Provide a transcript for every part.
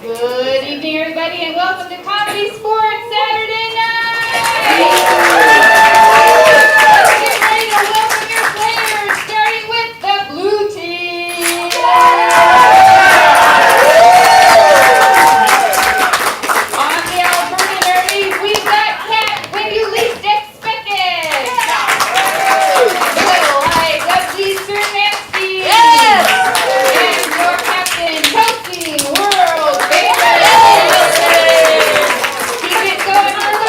Good evening, everybody, and welcome to Comedy Sports Saturday Night! Get ready to welcome your players, starting with the blue team! On the Alberta Derby, we've got Cat when you least expect it! The Light of Eastern Nancy! And your captain, Kelsey, world famous! Keep it going on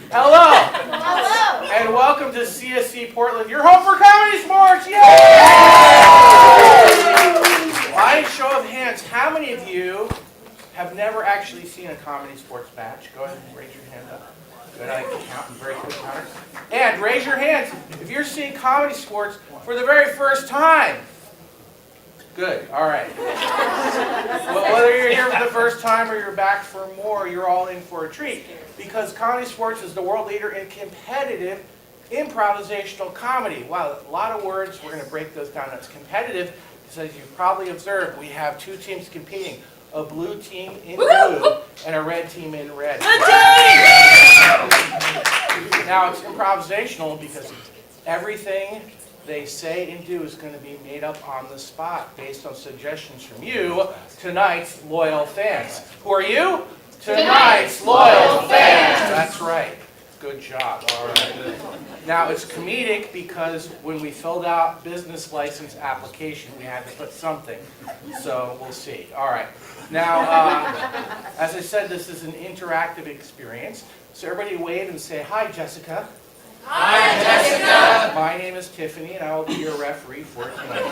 Hello. Hello. And welcome to CSC Portland, your home for ComedySportz. Yay! By a show of hands, how many of you have never actually seen a ComedySportz match? Go ahead and raise your hand up. Good, I can count in very quick counter. And raise your hands if you're seeing ComedySportz for the very first time. Good, all right. Well, whether you're here for the first time or you're back for more, you're all in for a treat. Because ComedySportz is the world leader in competitive improvisational comedy. Wow, a lot of words. We're going to break those down. It's competitive because, as you've probably observed, we have two teams competing. A blue team in blue and a red team in red. Now, it's improvisational because everything they say and do is going to be made up on the spot based on suggestions from you, tonight's loyal fans. Who are you? Tonight's loyal fans. That's right. Good job. All right. Now, it's comedic because when we filled out business license application, we had to put something. So we'll see. All right. Now, as I said, this is an interactive experience. So everybody wave and say, hi, Jessica. Hi, Jessica. My name is Tiffany, and I will be your referee for tonight.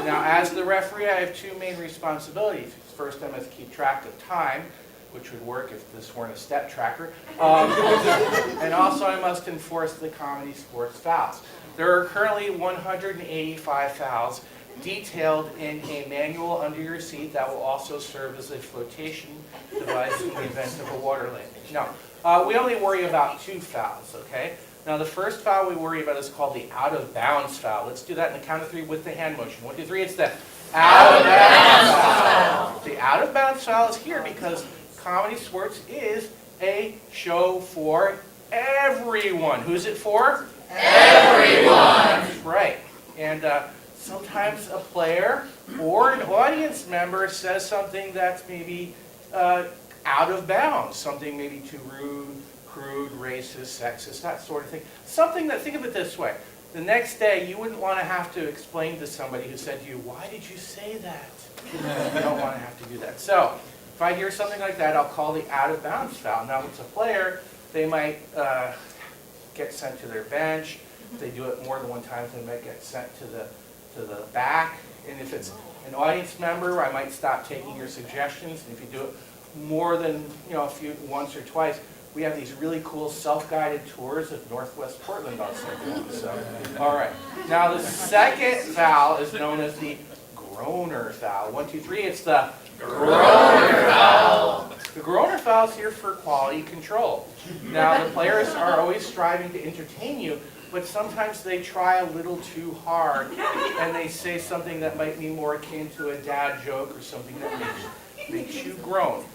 Now, as the referee, I have two main responsibilities. First, I must keep track of time, which would work if this weren't a step tracker. And also, I must enforce the ComedySportz fouls. There are currently 185 fouls detailed in a manual under your seat that will also serve as a flotation device in the event of a water landing. Now, we only worry about two fouls, okay? Now, the first foul we worry about is called the out-of-bounds foul. Let's do that in the count of three with the hand motion. 1, 2, 3, it's the out-of-bounds foul. The out-of-bounds foul is here because ComedySportz is a show for everyone. Who's it for? Everyone! Right. And sometimes a player or an audience member says something that's maybe out of bounds, something maybe too rude, crude, racist, sexist, that sort of thing. Something that, think of it this way, the next day you wouldn't want to have to explain to somebody who said to you, why did you say that? You don't want to have to do that. So, if I hear something like that, I'll call the out of bounds foul. Now, if it's a player, they might get sent to their bench. If they do it more than one time, they might get sent to the back. And if it's an audience member, I might stop taking your suggestions. And if you do it more than once or twice, we have these really cool self-guided tours of Northwest Portland also. So, all right. Now the second foul is known as the groaner foul. 1, 2, 3. It's the groaner foul. The groaner foul is here for quality control. Now the players are always striving to entertain you, but sometimes they try a little too hard and they say something that might be more akin to a dad joke or something that makes you groan.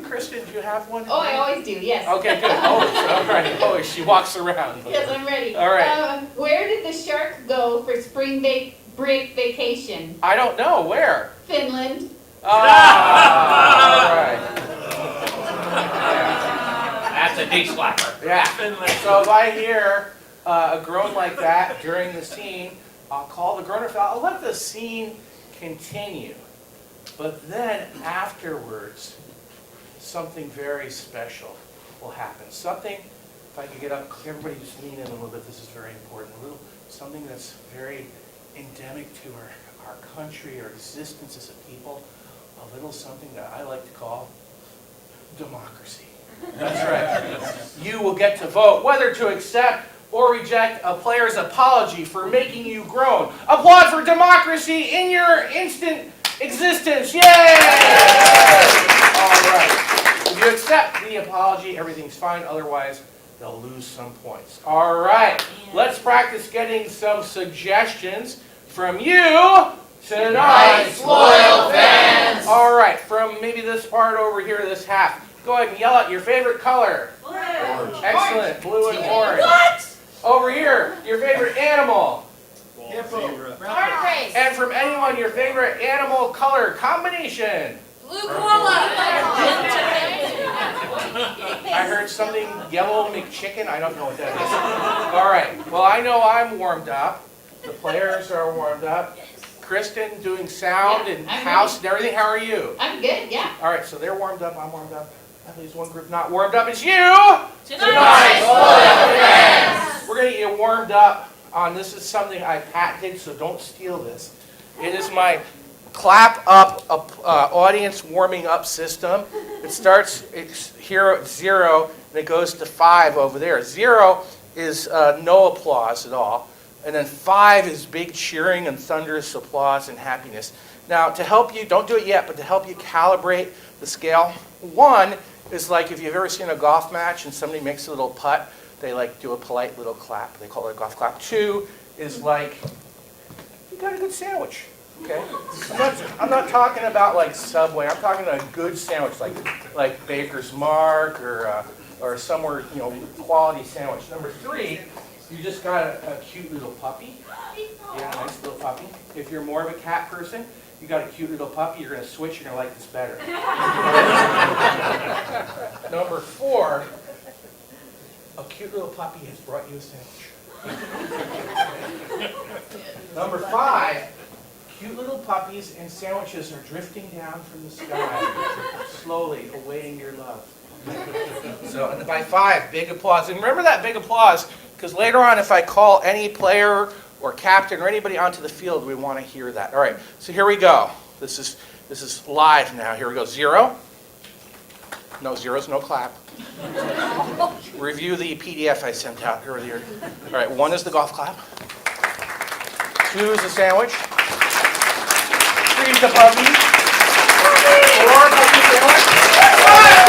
Kristen, do you have one? Oh, I always do, yes. Okay, good. Always. All right. Always. She walks around. Yes, I'm ready. All right. Where did the shark go for spring break vacation? I don't know. Where? Finland. All right. That's a knee slapper. Yeah. So if I hear a groan like that during the scene, I'll call the groaner foul. I'll let the scene continue. But then afterwards, something very special will happen. Something, if I could get up, everybody just lean in a little bit, this is very important. Something that's very endemic to our country, our existence as a people. A little something that I like to call democracy. That's right. You will get to vote whether to accept or reject a player's apology for making you groan. Applaud for democracy in your instant existence. Yay! All right. If you accept the apology, everything's fine. Otherwise, they'll lose some points. All right. Let's practice getting some suggestions from you, tonight's loyal fans. All right. From maybe this part over here, this half. Go ahead and yell out your favorite color. Blue. Excellent. Blue and orange. What? Over here, your favorite animal. Heartbreak. And from anyone, your favorite animal color combination. Blue koala. I heard something yellow McChicken. I don't know what that is. All right. Well, I know I'm warmed up. The players are warmed up. Kristen doing sound and house and everything. How are you? I'm good, yeah. All right. So they're warmed up. I'm warmed up. At least one group not warmed up. It's you! Tonight's full of friends. We're going to get warmed up on, this is something I patented, so don't steal this. It is my clap up audience warming up system. It starts here at 0 and it goes to 5 over there. 0 is no applause at all. And then 5 is big cheering and thunderous applause and happiness. Now, to help you, don't do it yet, but to help you calibrate the scale, 1 is like if you've ever seen a golf match and somebody makes a little putt, they like do a polite little clap. They call it a golf clap. 2 is like, you got a good sandwich. Okay? I'm not talking about like Subway. I'm talking about a good sandwich like Baker's Mark or somewhere, quality sandwich. Number 3, you just got a cute little puppy. Yeah, a nice little puppy. If you're more of a cat person, you got a cute little puppy, you're going to switch, you're going to like this better. Number 4, a cute little puppy has brought you a sandwich. Number 5, cute little puppies and sandwiches are drifting down from the sky, slowly awaiting your love. So, and by 5, big applause. And remember that big applause, because later on, if I call any player or captain or anybody onto the field, we want to hear that. All right, so here we go. This is live now. Here we go. 0. No zeros, no clap. Review the PDF I sent out earlier. All right, 1 is the golf clap. 2 is the sandwich. 3 is the puppy. 4, puppy sandwich. 5.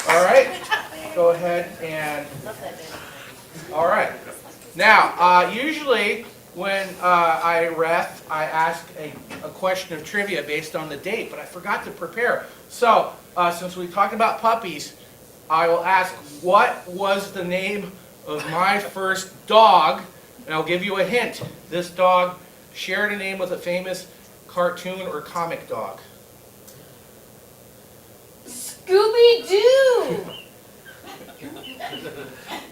All right, go ahead and, all right. Now, usually when I ref, I ask a question of trivia based on the date, but I forgot to prepare. So, since we talked about puppies, I will ask, what was the name of my first dog? And I'll give you a hint. This dog shared a name with a famous cartoon or comic dog. Scooby-Doo.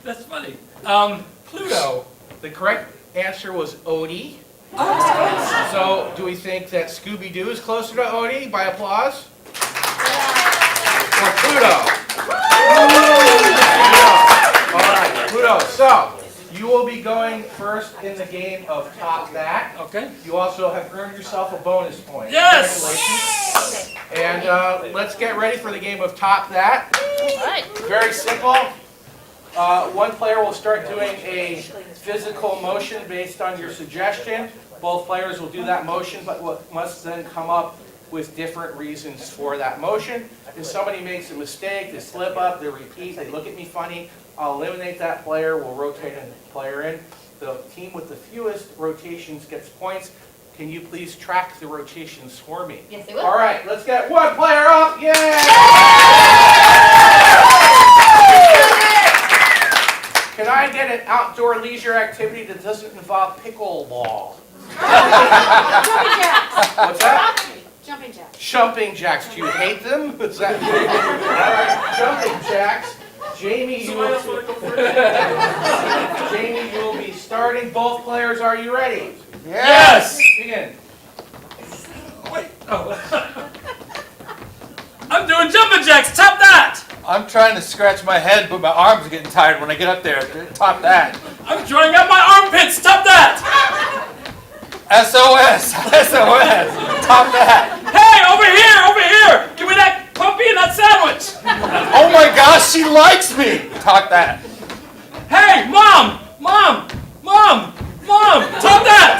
That's funny. Pluto. The correct answer was Odie. So, do we think that Scooby-Doo is closer to Odie by applause? Or Pluto? All right, Pluto. So, you will be going first in the game of Top That. Okay. You also have earned yourself a bonus point. Yes! Congratulations. And let's get ready for the game of Top That. All right. Very simple. One player will start doing a physical motion based on your suggestion. Both players will do that motion, but must then come up with different reasons for that motion. If somebody makes a mistake, they slip up, they repeat, they look at me funny, I'll eliminate that player, we'll rotate a player in. The team with the fewest rotations gets points. Can you please track the rotations for me? Yes, I will. All right, let's get one player up. Yay! Can I get an outdoor leisure activity that doesn't involve pickleball? Jumping jacks. What's that? Jumping jacks. Jumping jacks. Do you hate them? Is that all right? Jumping jacks. Jamie, Jamie, you will be starting. Both players, are you ready? Yes! Begin. Wait. Oh. I'm doing jumping jacks. Top that! I'm trying to scratch my head, but my arms are getting tired when I get up there. Top that. I'm drawing out my armpits. Top that! SOS! SOS! Top that. Hey, over here! Give me that puppy and that sandwich! Oh my gosh, she likes me! Top that. Hey, Mom! Top that!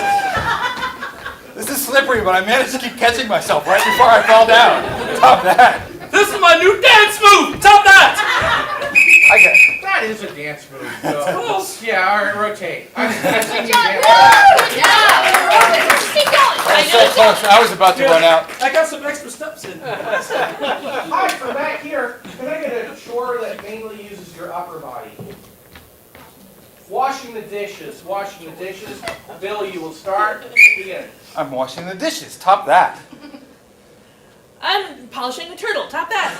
This is slippery, but I managed to keep catching myself right before I fell down. Top that. This is my new dance move! Top that! I got it. That is a dance move. So, Close. yeah, all right, rotate. Good job. Good job. Keep going. I was so close. I was about to run out. I got some extra steps in. Hi, from back here, can I get a chore that mainly uses your upper body? Washing the dishes. Bill, you will start. Begin. I'm washing the dishes. Top that. I'm polishing the turtle. Top that.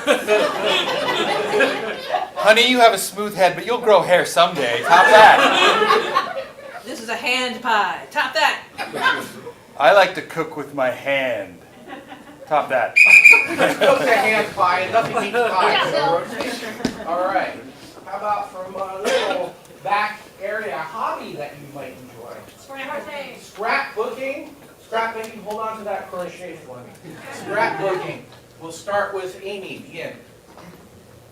Honey, you have a smooth head, but you'll grow hair someday. Top that. This is a hand pie. Top that. I like to cook with my hand. Top that. Cook the hand pie, nothing beats pie. So rotate. All right. How about from a little back area, a hobby that you might enjoy? Scrapbooking. Scrapbooking, hold on to that crochet for me. Scrapbooking. We'll start with Amy. Begin.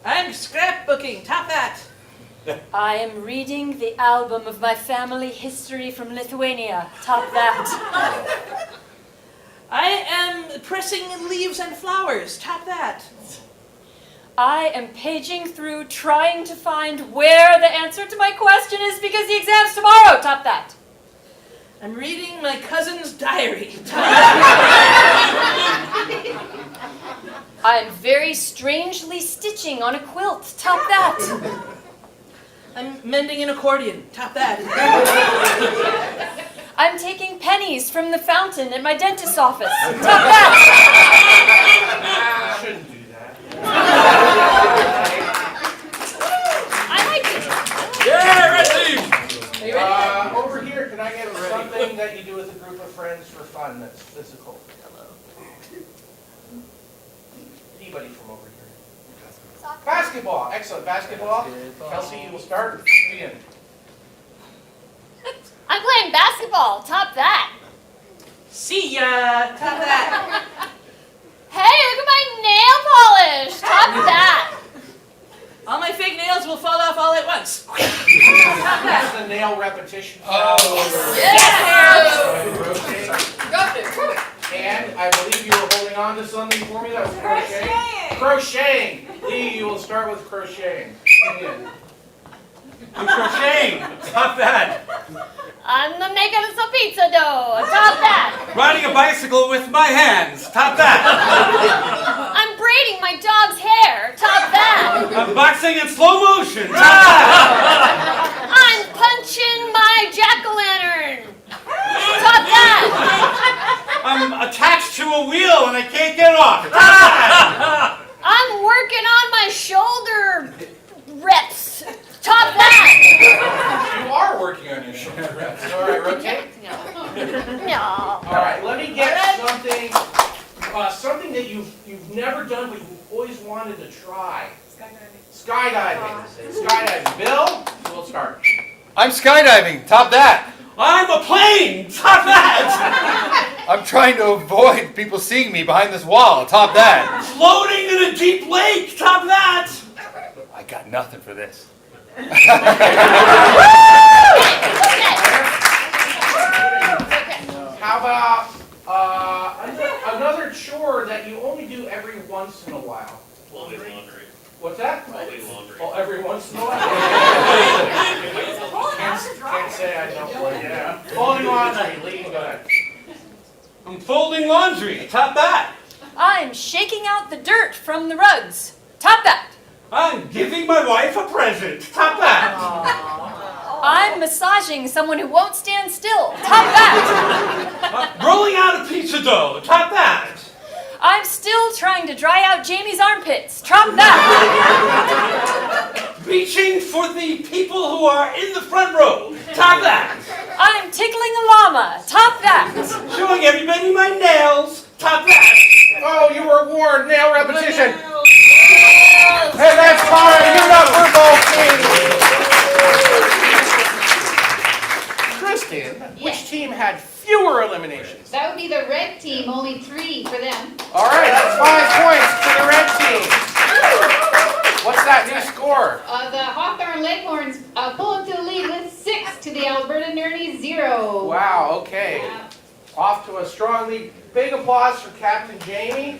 I'm scrapbooking. Top that. I am reading the album of my family history from Lithuania. Top that. I am pressing leaves and flowers. Top that. I am paging through trying to find where the answer to my question is because the exam's tomorrow. Top that. I'm reading my cousin's diary. I'm very strangely stitching on a quilt. Top that. I'm mending an accordion. Top that. I'm taking pennies from the fountain at my dentist's office. Top that. You shouldn't do that. I like it. Yeah, red team! Over here, can I get something that you do with a group of friends for fun that's physical? Anybody from over here? Basketball. Excellent. Basketball. Kelsey, you will start. Begin. I'm playing basketball. Top that. See ya. Top that. Hey, look at my nail polish. Top that. All my fake nails will fall off all at once. That's the nail repetition. And I believe you were holding on to something for me that was crocheting. Crocheting. Lee, you will start with crocheting. Begin. I'm crocheting. Top that. I'm making some pizza dough. Top that. Riding a bicycle with my hands. Top that. I'm braiding my dog's hair. Top that. I'm boxing in slow motion. Top that. I'm punching my jack-o'-lantern. Top that. I'm attached to a wheel and I can't get off. Top that. I'm working on my shoulder reps. Top that. You are working on your shoulder reps. All right, rotate. No. All right, let me get something, something that you've never done but you've always wanted to try. Skydiving. Skydiving. Bill, we'll start. I'm skydiving. Top that. I'm a plane! Top that! I'm trying to avoid people seeing me behind this wall. Top that. Floating in a deep lake! Top that! I got nothing for this. How about another chore that you only do every once in a while? Folding laundry. What's that? Folding laundry. Oh, every once in a while? Can't say I don't like that. Folding laundry. Lee, go ahead. I'm folding laundry. Top that! I'm shaking out the dirt from the rugs. Top that. I'm giving my wife a present. Top that! I'm massaging someone who won't stand still. Top that. Rolling out a pizza dough. Top that! I'm still trying to dry out Jamie's armpits. Top that. Reaching for the people who are in the front row. Top that! I'm tickling a llama. Top that. Showing everybody my nails. Top that! Oh, you were warned. Nail repetition. Hey, that's fine. You're not for both teams. Kristen, which team had fewer eliminations? That would be the red team, only 3 for them. All right, that's 5 points to the red team. What's that new score? The Hawthorne Leghorns pull up to the lead with 6 to the Alberta Nerdies 0. Wow, okay. Off to a strong lead. Big applause for Captain Jamie.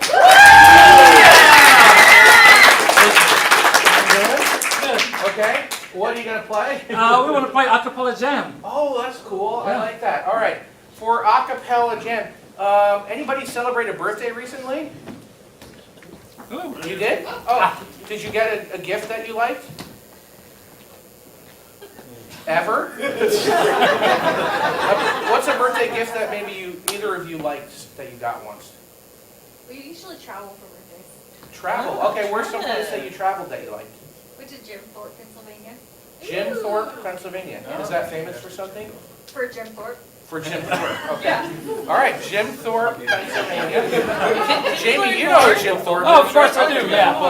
Okay, what are you going to play? We want to play acapella jam. Oh, that's cool. I like that. All right, for a cappella jam, anybody celebrate a birthday recently? You did? Oh, did you get a gift that you liked? Ever? What's a birthday gift that maybe either of you liked that you got once? We usually travel for birthdays. Travel. Okay, where's some place that you traveled that you liked? Went to Jim Thorpe, Pennsylvania. Jim Thorpe, Pennsylvania. Is that famous for something? For Jim Thorpe. For Jim Thorpe, okay. All right, Jim Thorpe, Pennsylvania. Jamie, you learn know more? Jim Thorpe. Oh, of course I do, Okay. yeah.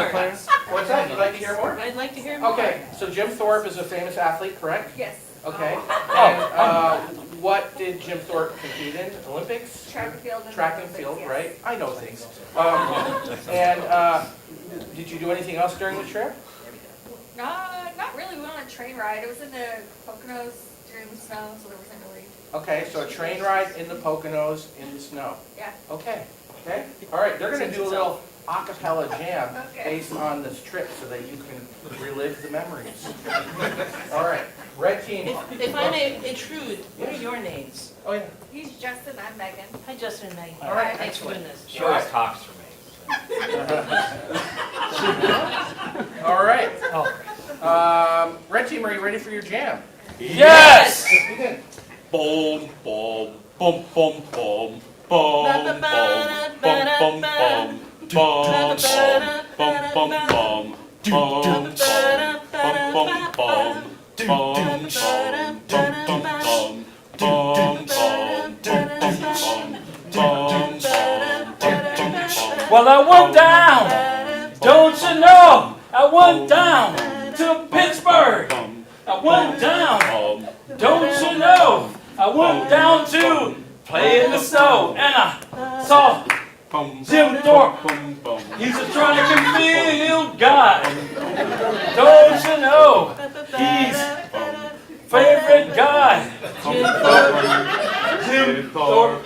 What's that? You'd like to hear more? I'd like to hear more. Okay, so Jim Thorpe is a famous athlete, correct? Yes. Okay. And what did Jim Thorpe compete in? Olympics? Track and field. Track and field, yes. right? I know things. And did you do anything else during the trip? Not really. We went on a train ride. It was in the Poconos during the snow, so there wasn't really. Okay, so a train ride in the Poconos in the snow. Yeah. Okay, okay. All right, they're gonna do a little a cappella jam Okay. based on this trip so that you can relive the memories. All right, red team. If I may intrude, what are your names? Oh, yeah. He's Justin. I'm Megan. Hi, Justin and Maggie. All right, Thanks for excellent. doing this. She always talks for me. All right. Oh. Red team, are you ready for your jam? Yes! Let's begin. Boom, boom, boom, boom, boom, boom, boom, boom, boom, boom, boom, boom, boom, boom, Well, I went down, don't you know? I went down to Pittsburgh. I went down, don't you know? I went down to play in the snow, and I saw Jim Thorpe. He's a track and field guy. Don't you know? He's favorite guy. Jim Thorpe.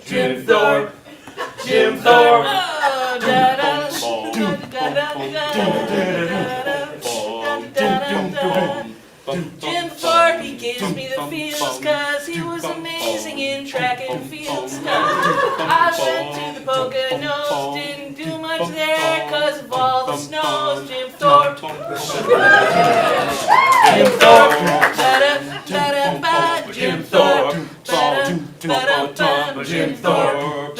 Jim Thorpe. Jim Thorpe. Jim Thorpe, he gives me the feels, cause he was amazing in track and field stuff. I went to the Poconos, didn't do much there, cause of all the snows. Jim Thorpe. Jim Thorpe. Ba-da-ba-da-ba. Jim Thorpe. Ba-da-ba-da-ba. Jim Thorpe.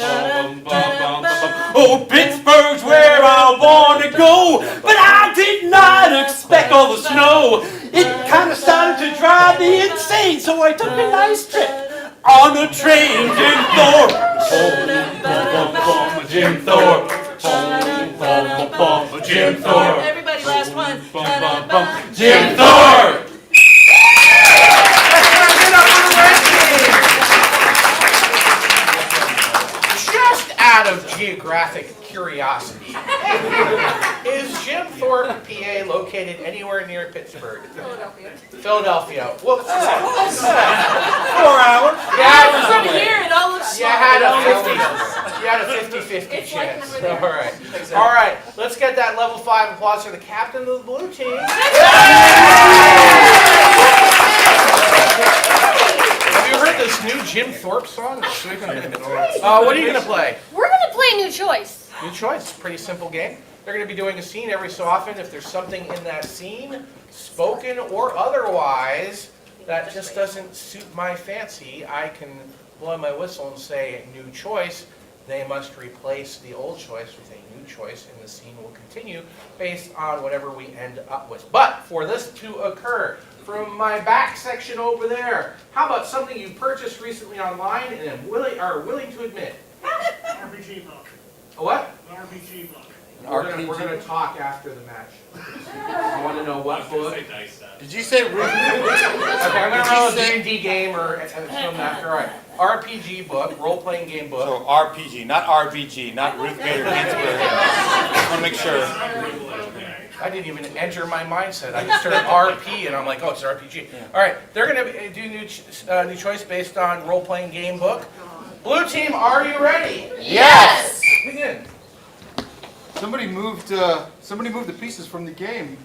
Oh, Pittsburgh's where I want to go, but I did not expect all the snow. It kind of started to drive me insane, so I took a nice trip on a train. Jim Thorpe. Jim Thorpe. Jim Thorpe. Everybody, last one. Jim Thorpe. Just out of geographic curiosity, is Jim Thorpe, PA, located anywhere near Pittsburgh? Philadelphia. Philadelphia. Whoops. 4 hours. Yeah, From here, it all looks you small. had a 50-50 It's like chance. over there. All right. All right. Let's get that level 5 applause for the captain of the blue team. Have you heard this new Jim Thorpe song? What are you going to play? We're gonna play New Choice. New choice. Pretty simple game. They're going to be doing a scene every so often. If there's something in that scene, spoken or otherwise, that just doesn't suit my fancy, I can blow my whistle and say new choice. They must replace the old choice with a new choice, and the scene will continue based on whatever we end up with. But for this to occur, from my back section over there, how about something you purchased recently online and are willing to admit? RPG book. A what? An RPG book. We're gonna talk after the match. I want to know what book. Did you say Ruth? Okay, I'm gonna roll a D&D game or film after. All right. RPG book, role-playing game book. So RPG, not RBG, not Ruth Bader Ginsburg. I want to make sure. I didn't even enter my mindset. I just heard RP and I'm like, oh, it's RPG. All right, they're gonna do new choice based on role-playing game book. Blue team, are you ready? Yes! Begin. Somebody moved the pieces from the game.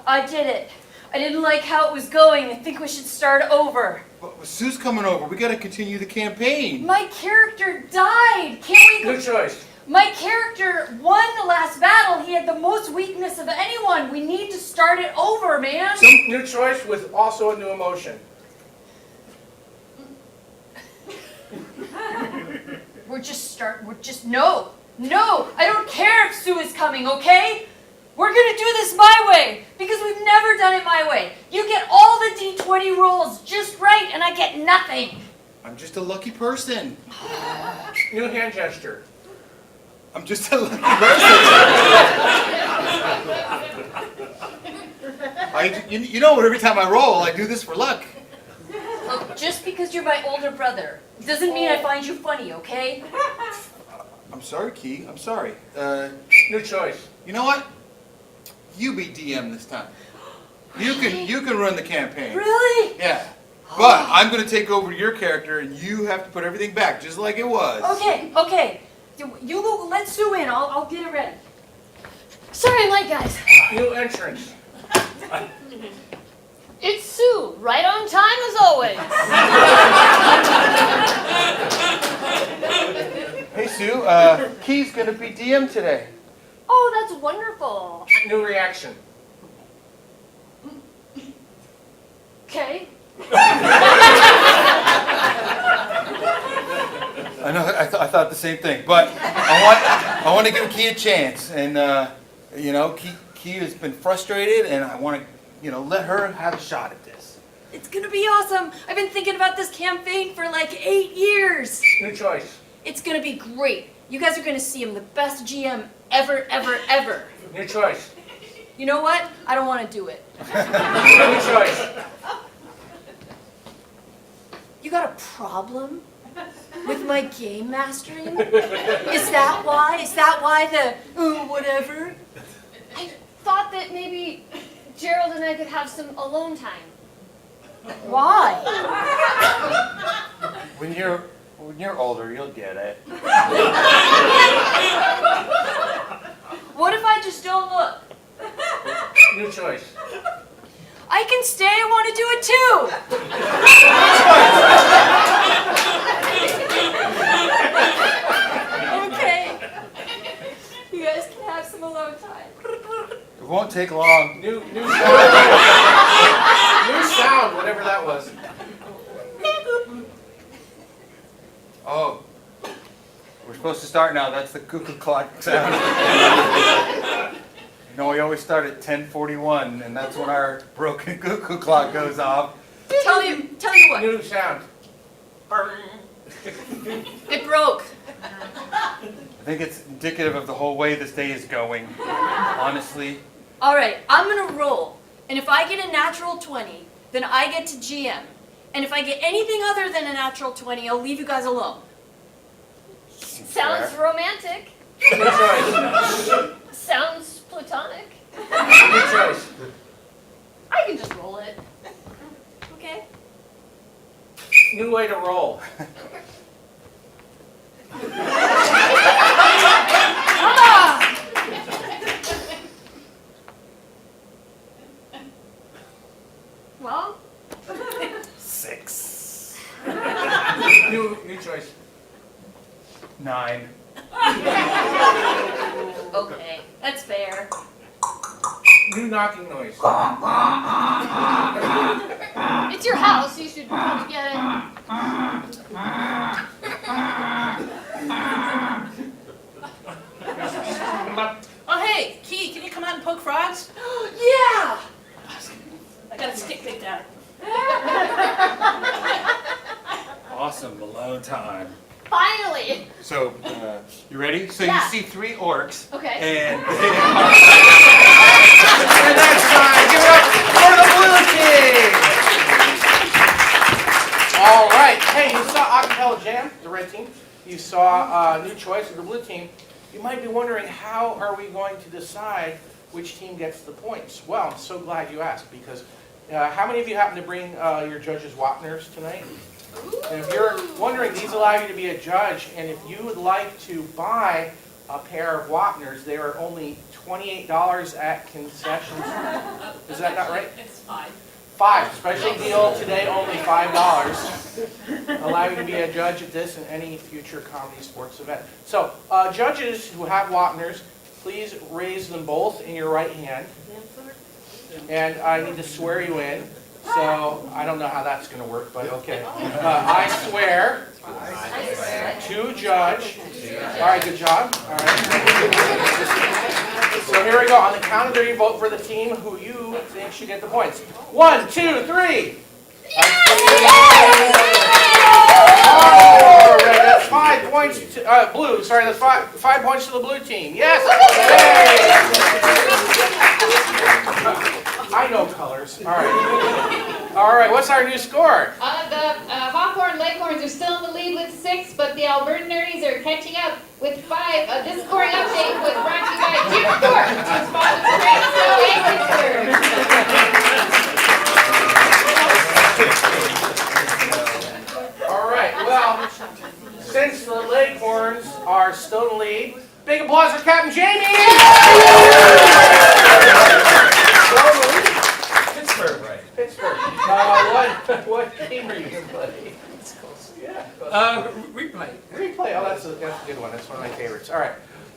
I did it. I didn't like how it was going. I think we should start over. But Sue's coming over. We got to continue the campaign. My character died. Can't we? New choice. My character won the last battle. He had the most weakness of anyone. We need to start it over, man. Some new choice with also a new emotion. We're just no. No, I don't care if Sue is coming, okay? We're gonna do this my way, because we've never done it my way. You get all the D20 rolls just right, and I get nothing. I'm just a lucky person. New hand gesture. I'm just a lucky person. You know, every time I roll, I do this for luck. Look, just because you're my older brother doesn't mean I find you funny, okay? I'm sorry, Key. I'm sorry. New choice. You know what? You be DM this time. You can run the campaign. Really? Yeah. But I'm going to take over your character, and you have to put everything back just like it was. Okay. You go, let Sue in. I'll get it ready. Sorry I'm late, guys. New entrance. It's Sue, right on time as always. Hey, Sue. Key's going to be DM today. Oh, that's wonderful. New reaction. Okay. I know. I thought the same thing, but I want to give Key a chance, and you know, Key has been frustrated, and I want to, let her have a shot at this. It's gonna be awesome. I've been thinking about this campaign for like 8 years. New choice. It's gonna be great. You guys are gonna see him the best GM ever. New choice. You know what? I don't want to do it. New choice. You got a problem with my game mastering? Is that why? Is that why the whatever? I thought that maybe Gerald and I could have some alone time. Why? When you're older, you'll get it. What if I just don't look? New choice. I can stay. I want to do it too. Okay. You guys can have some alone time. It won't take long. New sound. New sound, whatever that was. Oh, we're supposed to start now. That's the cuckoo clock sound. We always start at 10:41, and that's when our broken cuckoo clock goes off. Tell you what. New sound. It broke. I think it's indicative of the whole way this day is going, honestly. All right, I'm gonna roll, and if I get a natural 20, then I get to GM. And if I get anything other than a natural 20, I'll leave you guys alone. Sounds romantic. New choice. Sounds platonic. New choice. I can just roll it. Okay? New way to roll. Well, 6. New choice. 9. Okay, that's fair. New knocking noise. it's your house. You should probably get it. Oh, hey, Key, can you come out and poke frogs? Yeah! I got a stick picked out. Awesome, alone time. Finally. So, you ready? So Yeah. you see 3 orcs. Okay. And they are... And that's time. Give it up for the blue team. All right. Hey, you saw Acapella Jam, the red team. You saw New Choice of the blue team. You might be wondering, how are we going to decide which team gets the points? Well, I'm so glad you asked, because how many of you happen to bring your judges' Wapners tonight? And if you're wondering, these allow you to be a judge, and if you would like to buy a pair of Wapners, they are only $28 at concessions. Is that not right? It's fine. 5. Special deal today, only $5. Allow you to be a judge at this and any future comedy sports event. So, judges who have Wapners, please raise them both in your right hand. And I need to swear you in. So, I don't know how that's going to work, but okay. I swear to judge. All right, good job. All right. So here we go. On the count of 3, you vote for the team who you think should get the points. 1, 2, 3. Oh, red, that's 5 points to, blue, sorry, that's 5 points to the blue team. Yes! Yay! I know colors. All right. All right, what's our new score? The Hawthorne Leghorns are still in the lead with 6, but the Alberta Nerdies are catching up with 5. This scoring update was brought to you by Jim Thorpe, sponsors of Rain Snow and Pittsburgh. All right, well, since the Leghorns are still in the lead, big applause for Captain Jamie! Pittsburgh, right? Pittsburgh. What team are you going to play? Yeah. Replay. Replay. Oh, that's a good one. That's one of my favorites. All right.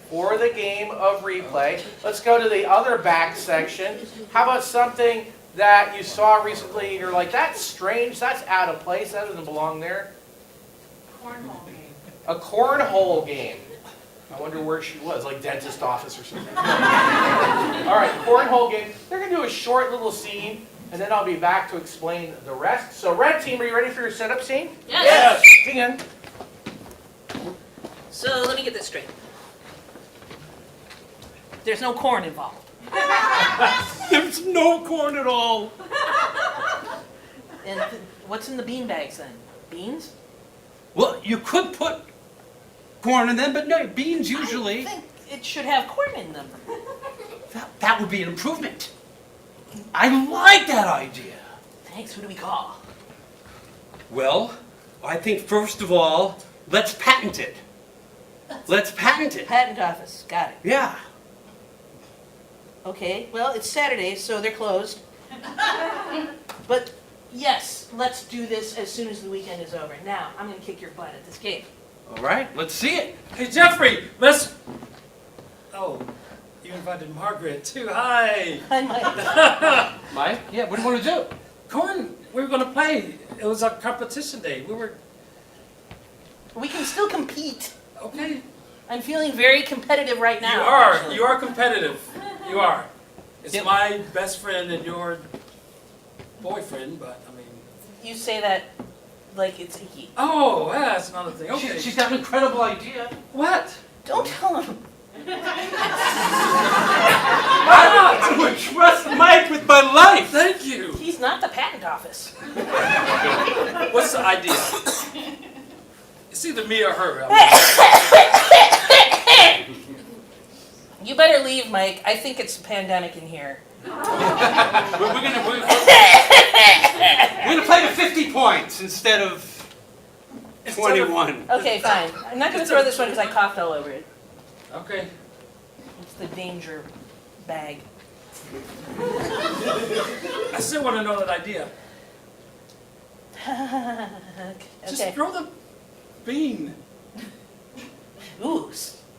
For the game of replay, let's go to the other back section. How about something that you saw recently and you're like, that's strange, that's out of place, that doesn't belong there? Cornhole game. A cornhole game. I wonder where she was, like dentist office or something. All right, cornhole game. They're going to do a short little scene, and then I'll be back to explain the rest. So, red team, are you ready for your setup scene? Yes. Begin. So let me get this straight. There's no corn involved. There's no corn at all. And what's in the bean bags then? Beans? Well, you could put corn in them, but no, beans usually. I think it should have corn in them. That would be an improvement. I like that idea. Thanks, who do we call? Well, I think first of all, let's patent it. Let's patent it. Patent office, got it. Yeah. Okay, well, it's Saturday, so they're closed. But yes, let's do this as soon as the weekend is over. Now, I'm going to kick your butt at this game. All right, let's see it. Hey, Jeffrey, let's... Oh, you invited Margaret too. Hi. Hi, Mike. Mike? Yeah, what do you want to do? Corn, we were going to play. It was our competition day. We can still compete. Okay. I'm feeling very competitive right now. actually. You are competitive. You are. It's Yep. my best friend and your boyfriend, but I mean... You say that like it's icky. Oh, yeah, that's another thing. Okay. She's got an incredible idea. What? Don't tell him. I would trust Mike with my life. Thank you. He's not the patent office. What's the idea? It's either me or her. You better leave, Mike. I think it's a pandemic in here. We're gonna play to 50 points instead of 21. Okay, fine. I'm not going to throw this one because I coughed all over it. Okay. It's the danger bag. I still want to know that idea. Just Okay. throw the bean. Ooh,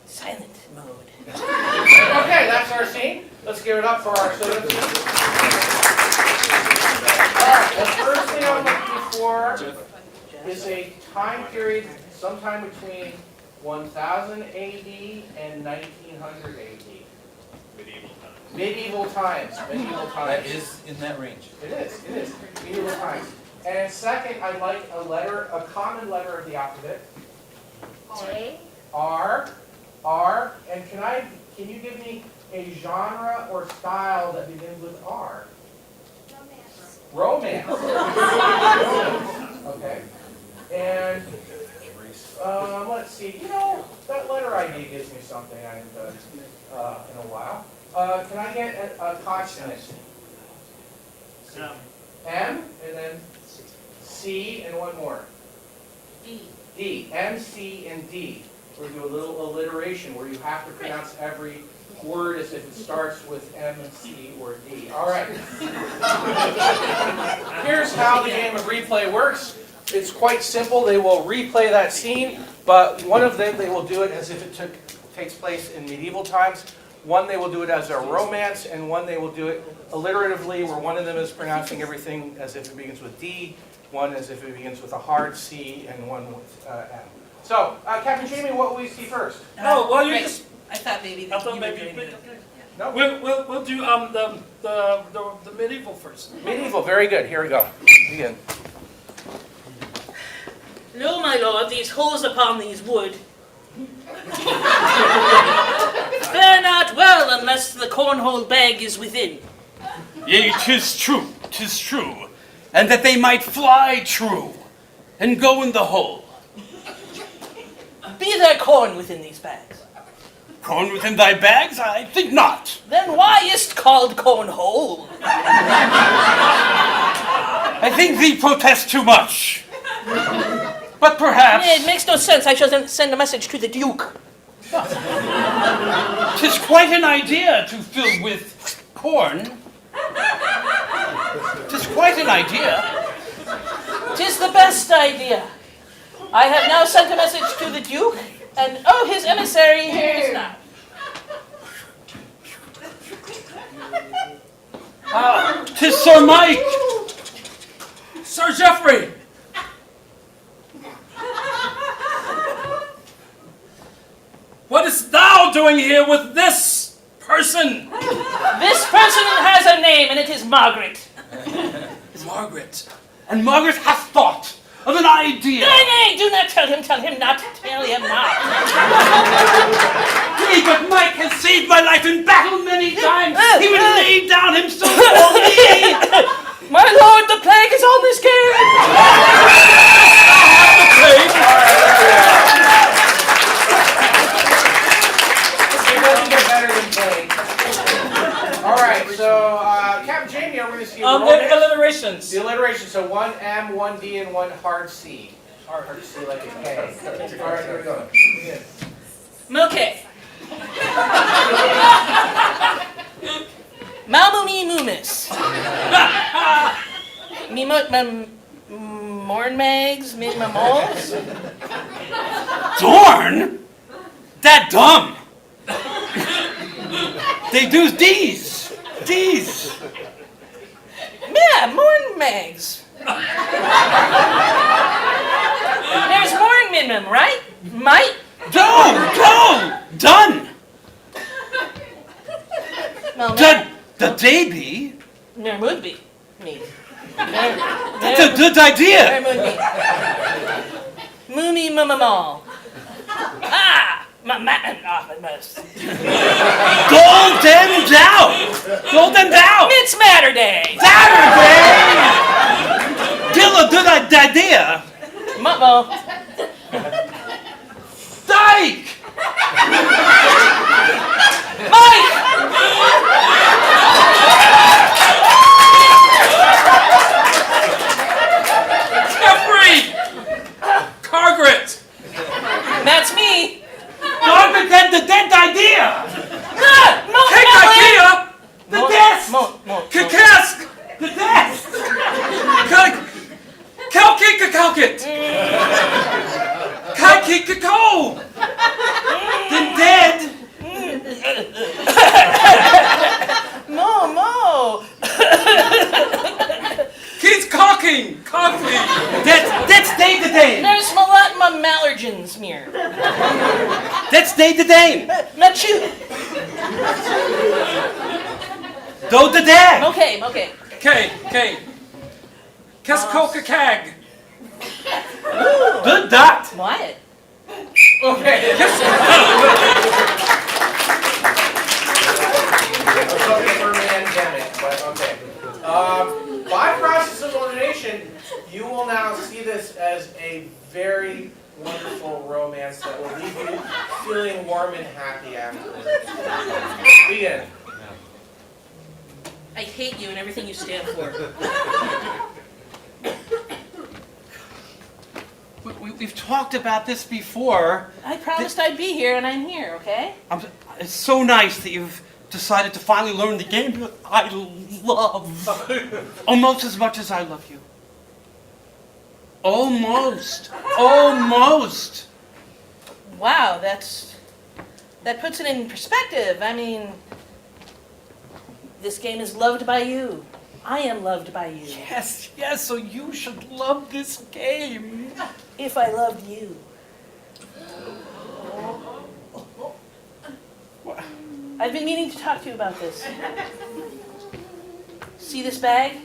silent mode. Okay, that's our scene. Let's give it up for our students. Alright, the first thing I'm looking for is a time period sometime between 1000 AD and 1900 AD. Medieval times. Medieval times. That is in that range. It is. Medieval times. And second, I'd like a common letter of the alphabet. A. R, and can you give me a genre or style that begins with R? Romance. Okay. And let's see. That letter ID gives me something I haven't done in a while. Can I get a consonant? M, and then C, and one more. D. M, C, and D. We're going to do a little alliteration where you have to pronounce every word as if it starts with M, C, or D. All right. Here's how the game of replay works. It's quite simple. They will replay that scene, but one of them, they will do it as if it takes place in medieval times. One, they will do it as a romance, and one, they will do it alliteratively, where one of them is pronouncing everything as if it begins with D, one as if it begins with a hard C, and one with M. So, Captain Jamie, what will we see first? Oh, well, you Right. just... I thought maybe I that thought you maybe were you doing picked it. No? We'll do the medieval first. Medieval, very good. Here we go. Begin. No, my lord, these holes upon these wood fare not well unless the cornhole bag is within. Yea, 'tis true, and that they might fly true, and go in the hole. Be there corn within these bags? Corn within thy bags? I think not. Then why is't called cornhole? I think thee protest too much. But perhaps... It makes no sense. I shall send a message to the Duke. 'Tis quite an idea to fill with corn. 'Tis quite an idea. 'Tis the best idea. I have now sent a message to the Duke, and his emissary here is now. Tis Sir Mike. Sir Geoffrey! What is thou doing here with this person? This person has a name, and it is Margaret. Margaret. And Margaret hath thought of an idea. Nay, do not tell him not, tell him not. Nay, but Mike has saved my life in battle many times. He would lay down himself for me. My lord, the plague is on this game. It doesn't get better than plague. All right, so Captain Jamie, we're going to see The alliterations. the alliteration. So 1 M, 1 D, and 1 hard C. Hard C like a K. All right, here we go. Okay. Malmuni Mumis. Mornmags, Mid-Mamols. Dorn? That dumb. They do D's. D's. Yeah, Mornmags. There's Morn Minimum, right? Might? Done. No, The Davy. there would be me. That's a good idea. There would be. Moony Mamamal. Golden down. It's Matter Day. Saturday. Still a good idea. Mummo. Dyke. Mike! Jeffrey! Cargret! That's me. Don't forget the dead idea. Take IKEA! The desk. Kakask! The desk. Kalkit! Kaiki Kako! The dead. Mo. He's caulking! That's day to day. There's Malatma Mallergens here. That's day to day. Not you. Do the day. Okay. K. Keskoka Kag! Good dot. What? Okay. Something for pandemic, but okay. By process of elimination, you will now see this as a very wonderful romance that will leave you feeling warm and happy afterwards. Begin. I hate you and everything you stand for. We've talked about this before. I promised I'd be here, and I'm here, okay? It's so nice that you've decided to finally learn the game that I love. Almost as much as I love you. Almost. Wow, that puts it in perspective. I mean, this game is loved by you. I am loved by you. Yes, so you should love this game. If I loved you. I've been meaning to talk to you about this. See this bag?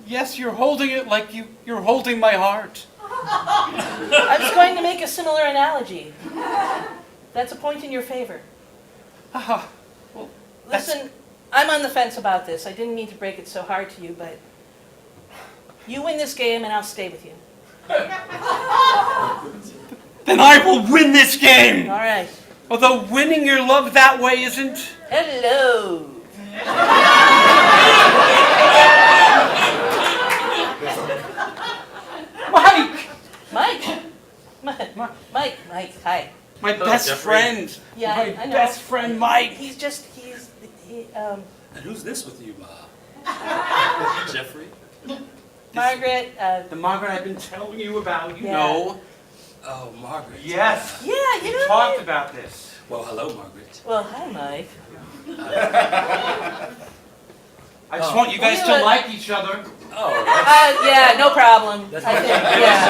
Yes, you're holding it like you're holding my heart. I was going to make a similar analogy. That's a point in your favor. Well, Listen, I'm on the fence about this. I didn't mean to break it so hard to you, but you win this game and I'll stay with you. then I will win this game. All right. Although winning your love that way isn't. Hello. Mike, hi. My best friend. Yeah, My I know. best friend, Mike. He, And who's this with you, Jeffrey? Margaret, The Margaret I've been telling you about, you Yeah. know. Oh, Margaret. Yes. yeah, you We know. talked about this. Well, hello, Margaret. Well, hi, Mike. I just want you guys to like each other. Oh, Yeah, no problem. I think, yeah.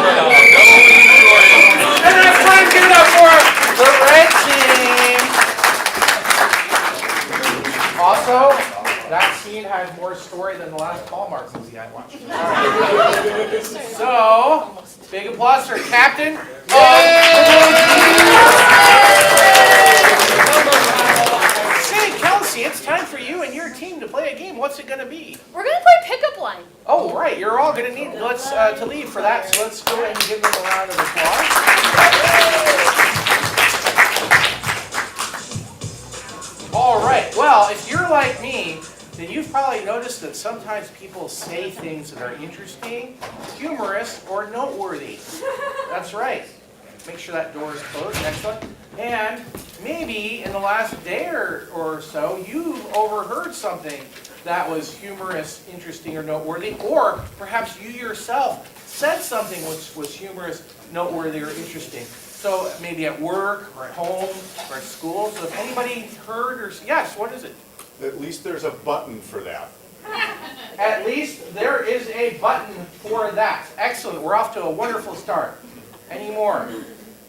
And it's time to give it up for the red team. Also, that scene has more story than the last Hallmark movie I watched. So, big applause for Captain. Say, Kelsey, it's time for you and your team to play a game. What's it going to be? We're gonna play pickup line. Oh, right. You're all going to need to leave for that. So let's go ahead and give them a round of applause. All right. Well, if you're like me, then you've probably noticed that sometimes people say things that are interesting, humorous, or noteworthy. That's right. Make sure that door is closed. Excellent. And maybe in the last day or so, you've overheard something that was humorous, interesting, or noteworthy, or perhaps you yourself said something which was humorous, noteworthy, or interesting. So maybe at work, or at home, or at school. So if anybody heard or yes, what is it? At least there's a button for that. At least there is a button for that. Excellent. We're off to a wonderful start. Any more?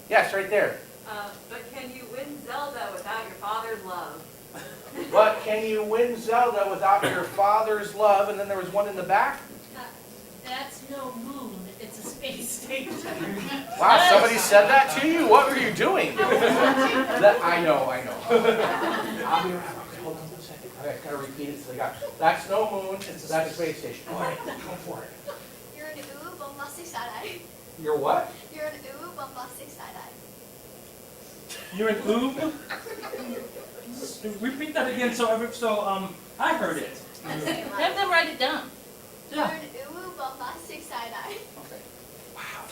Yes, right there. But can you win Zelda without your father's love? But can you win Zelda without your father's love? And then there was one in the back. That's no moon, it's a space station. Wow, somebody said that to you? What were you doing? I know. I'll be right. Okay, hold on a second. Okay, I gotta repeat it so they got. That's no moon, that's a space station. All right, go for it. You're an bombastic side-eye. You're what? You're an bombastic side-eye. You're an oob? Repeat that again so I heard it. Have them write it down. You're an bombastic side-eye.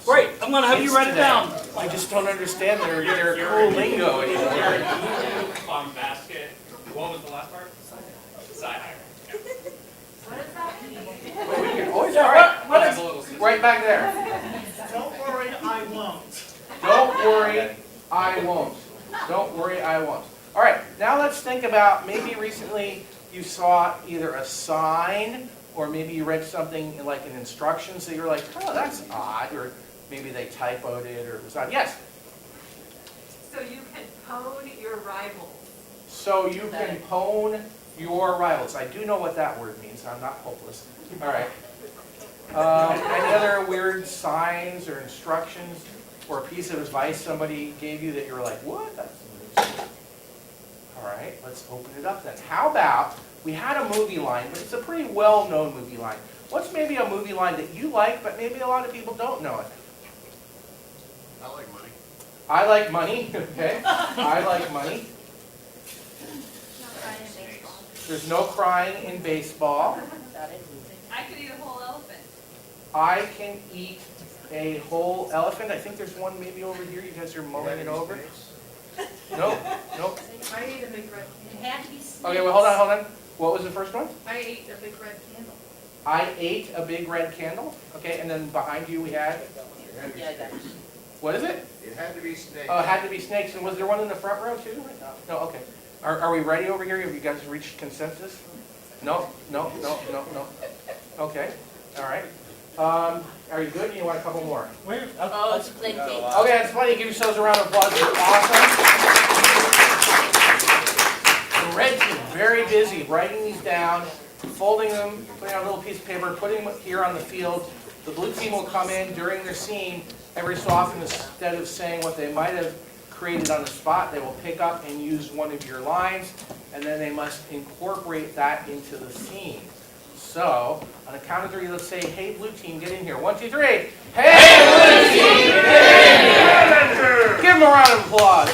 Great, I'm gonna have you write it down. I just don't understand their cool lingo anymore. Basket. What was the last part? Side-eye. What does that mean? Oh, it's all right. Right back there. Don't worry, I won't. Don't worry, I won't. Don't worry, I won't. All right, now let's think about maybe recently you saw either a sign or maybe you read something like an instruction, so you're like, oh, that's odd, or maybe they typoed it or it was odd. Yes? So you can pwn your rivals. So you can pwn your rivals. I do know what that word means. I'm not hopeless. All right. Any other weird signs or instructions or a piece of advice somebody gave you that you were like, what? That's new. All right, let's open it up then. How about, we had a movie line, but it's a pretty well-known movie line. What's maybe a movie line that you like, but maybe a lot of people don't know it? I like money. I like money, okay. I like money. There's no crying in baseball. I could eat a whole elephant. I can eat a whole elephant. I think there's one maybe over here. You guys are mulling it over. Nope, nope. I ate a big red. It had to be snakes. Okay, well, hold on. What was the first one? I ate a big red candle. I ate a big red candle. Okay, and then behind you we had, what is it? It had to be snakes. Oh, it had to be snakes. And was there one in the front row too? No, okay. Are we ready over here? Have you guys reached consensus? No. Okay, all right. Are you good? You want a couple more? Oh, it's plenty. Okay, it's funny. Give yourselves a round of applause. You're awesome. The red team, very busy writing these down, folding them, putting on a little piece of paper, putting them here on the field. The blue team will come in during their scene Every so often, instead of saying what they might have created on the spot, they will pick up and use one of your lines, and then they must incorporate that into the scene. So, on the count of 3, let's say, hey, blue team, get in here. 1, 2, 3. Hey, blue team, get in here! Give them a round of applause.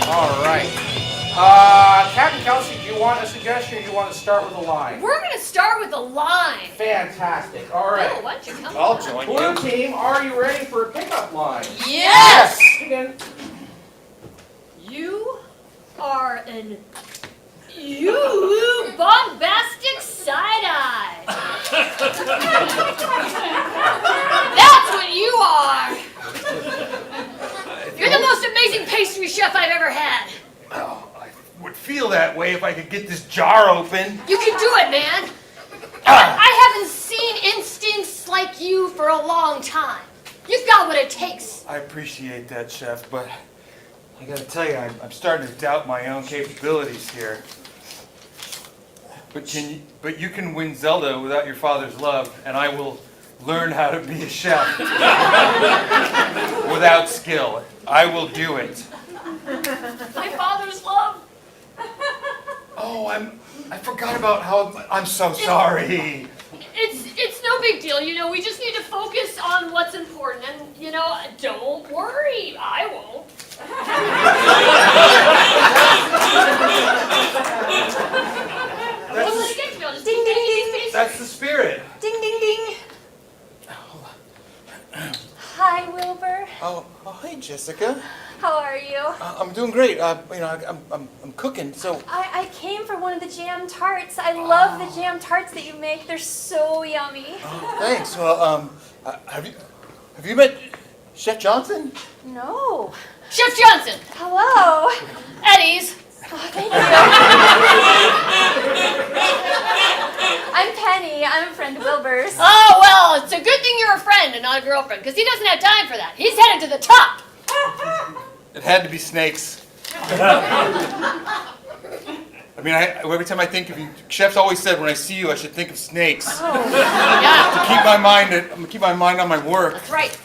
All right. Captain Kelsey, do you want a suggestion or do you want to start with a line? We're gonna start with a line. Fantastic. All right. Bill, why don't you come I'll on? join Blue you. team, are you ready for a pickup line? Yes! Begin. You are an you bombastic side-eye. That's what you are. You're the most amazing pastry chef I've ever had. Oh, I would feel that way if I could get this jar open. You can do it, man. I haven't seen instincts like you for a long time. You've got what it takes. I appreciate that, Chef, but I gotta tell you, I'm starting to doubt my own capabilities here. But you can win Zelda without your father's love, and I will learn how to be a chef without skill. I will do it. My father's love. Oh, I forgot about how I'm so sorry. It's no big deal, you know, we just need to focus on what's important and, you know, don't worry, I won't. Ding, ding, ding, ding. That's the spirit. Ding, ding, ding. Hi, Wilbur. Oh, hey, Jessica. How are you? I'm doing great. I'm cooking, so. I came for one of the jam tarts. I love the jam tarts that you make. They're so yummy. Oh, thanks. Well, have you met Chef Johnson? No. Chef Johnson. Hello. Eddie's. Oh, thank you. I'm Penny. I'm a friend of Wilbur's. Oh, well, it's a good thing you're a friend and not a girlfriend, because he doesn't have time for that. He's headed to the top. It had to be snakes. I mean, every time I think of you, chefs always said when I see you, I should think of snakes. Oh, yeah. To keep my mind on my work. That's right.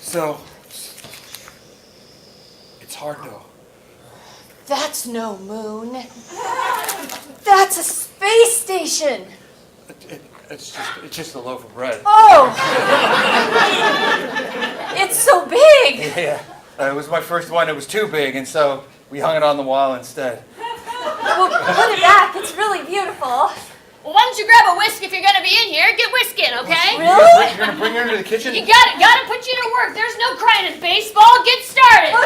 So, it's hard though. That's no moon. That's a space station. It's just a loaf of bread. Oh. It's so big. Yeah. It was my first one. It was too big, and so we hung it on the wall instead. Well, put it back. It's really beautiful. Well, why don't you grab a whisk if you're going to be in here? Get whisking, okay? Really? You're gonna bring her into the kitchen? You got it. Got to put you to work. There's no crying in baseball. Get started.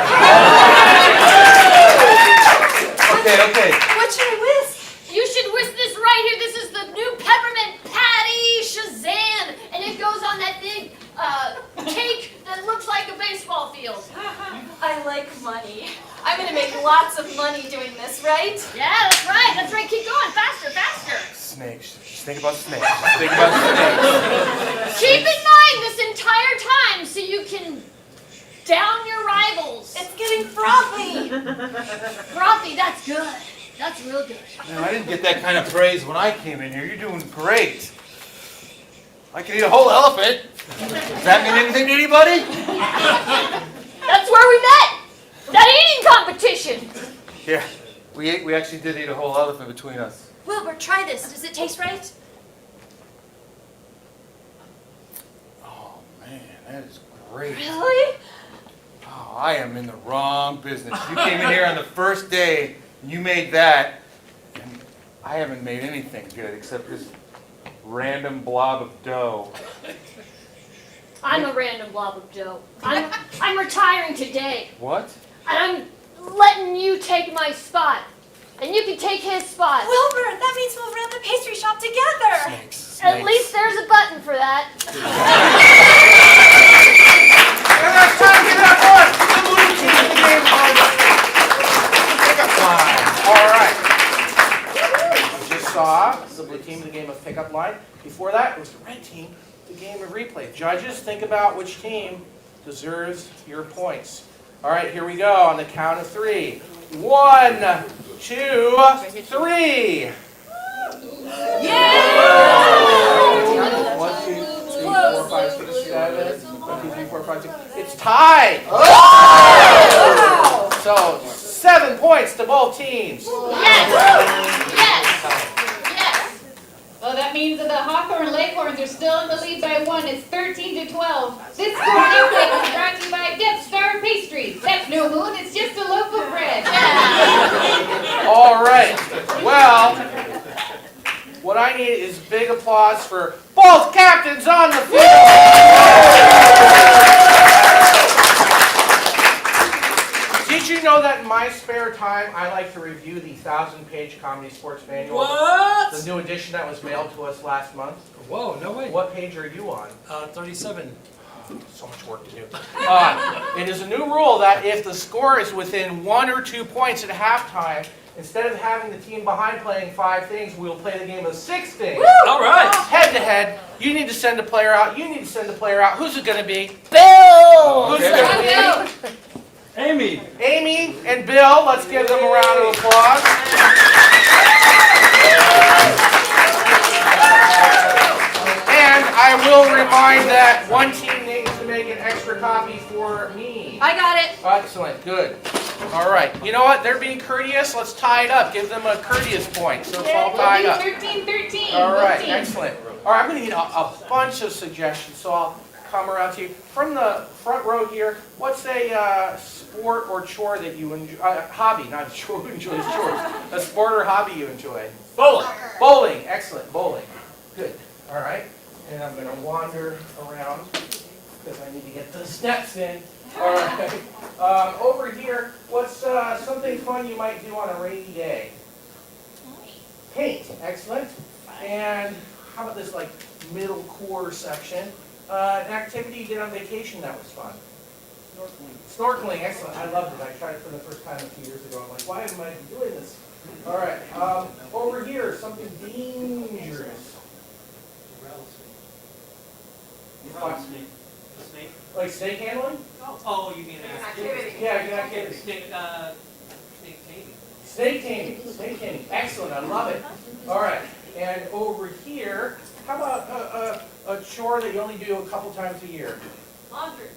Okay. What should I whisk? You should whisk this right here. This is the new peppermint patty Shazam, and it goes on that big cake that looks like a baseball field. I like money. I'm gonna make lots of money doing this, right? Yeah, that's right. That's right. Keep going. Faster, faster. Snakes. Just think about snakes. Just think about snakes. Keep in mind this entire time so you can down your rivals. It's getting frothy. Frothy, that's good. That's real good. No, I didn't get that kind of praise when I came in here. You're doing great. I can eat a whole elephant. Does that mean anything to anybody? That's where we met. That eating competition. Yeah, we actually did eat a whole elephant between us. Wilbur, try this. Does it taste right? Oh man, that is great. Really? Oh, I am in the wrong business. You came in here on the first day, and you made that, and I haven't made anything good except this random blob of dough. I'm a random blob of dough. I'm retiring today. What? And I'm letting you take my spot. And you can take his spot. Wilbur, that means we'll run the pastry shop together. Snakes. At least there's a button for that. And that's time to get up on the blue team game of pickup line. All right. We just saw the blue team in the game of pickup line. Before that, it was the red team, the game of replay. Judges, think about which team deserves your points. All right, here we go on the count of 3. 1, 2, 3. Yeah! 4, 5, 6, 7. 1, 2, 3, 4, 5, 6. It's tied. So 7 points to both teams. Yes! Yes! Yes! Well, that means that the Hawthorne Leghorns are still in the lead by 1. It's 13 to 12. This scoring update is brought to you by Death Star Pastries. That's no moon, it's just a loaf of bread. All right. Well, what I need is big applause for both captains on the field. Did you know that in my spare time, I like to review the 1,000-page Comedy Sports Manual? What? The new edition that was mailed to us last month. Whoa, no way. What page are you on? 37. So much work to do. It is a new rule that if the score is within 1 or 2 points at halftime, instead of having the team behind playing 5 things, we'll play the game of 6 things. All right. Head to head. You need to send a player out. You need to send a player out. Who's it going to be? Bill! Who's it going to be? Amy. Amy and Bill. Let's give them a round of applause. And I will remind that one team needs to make an extra copy for me. I got it. Excellent, good. All right, you know what? They're being courteous. Let's tie it up. Give them a courteous point. So it's all tied up. 13-13. All right, Both teams. excellent. All right, I'm going to need a bunch of suggestions, so I'll come around to you. From the front row here, what's a sport or chore that you enjoy? Hobby, not a chore who enjoys chores. A sport or hobby you enjoy? Bowling. Bowling, excellent, bowling. Good, all right. And I'm going to wander around because I need to get the steps in. All right. Over here, what's something fun you might do on a rainy day? Paint, excellent. And how about this like middle core section? An activity you did on vacation that was fun. Snorkeling, excellent. I loved it. I tried it for the first time a few years ago. I'm like, why am I doing this? All right. Over here, something dangerous. Snake? Like snake handling? Oh, you mean an activity? Yeah, an activity. Snake taming. Snake taming. Snake taming. Excellent. I love it. All right. And over here, how about a chore that you only do a couple times a year? Laundry.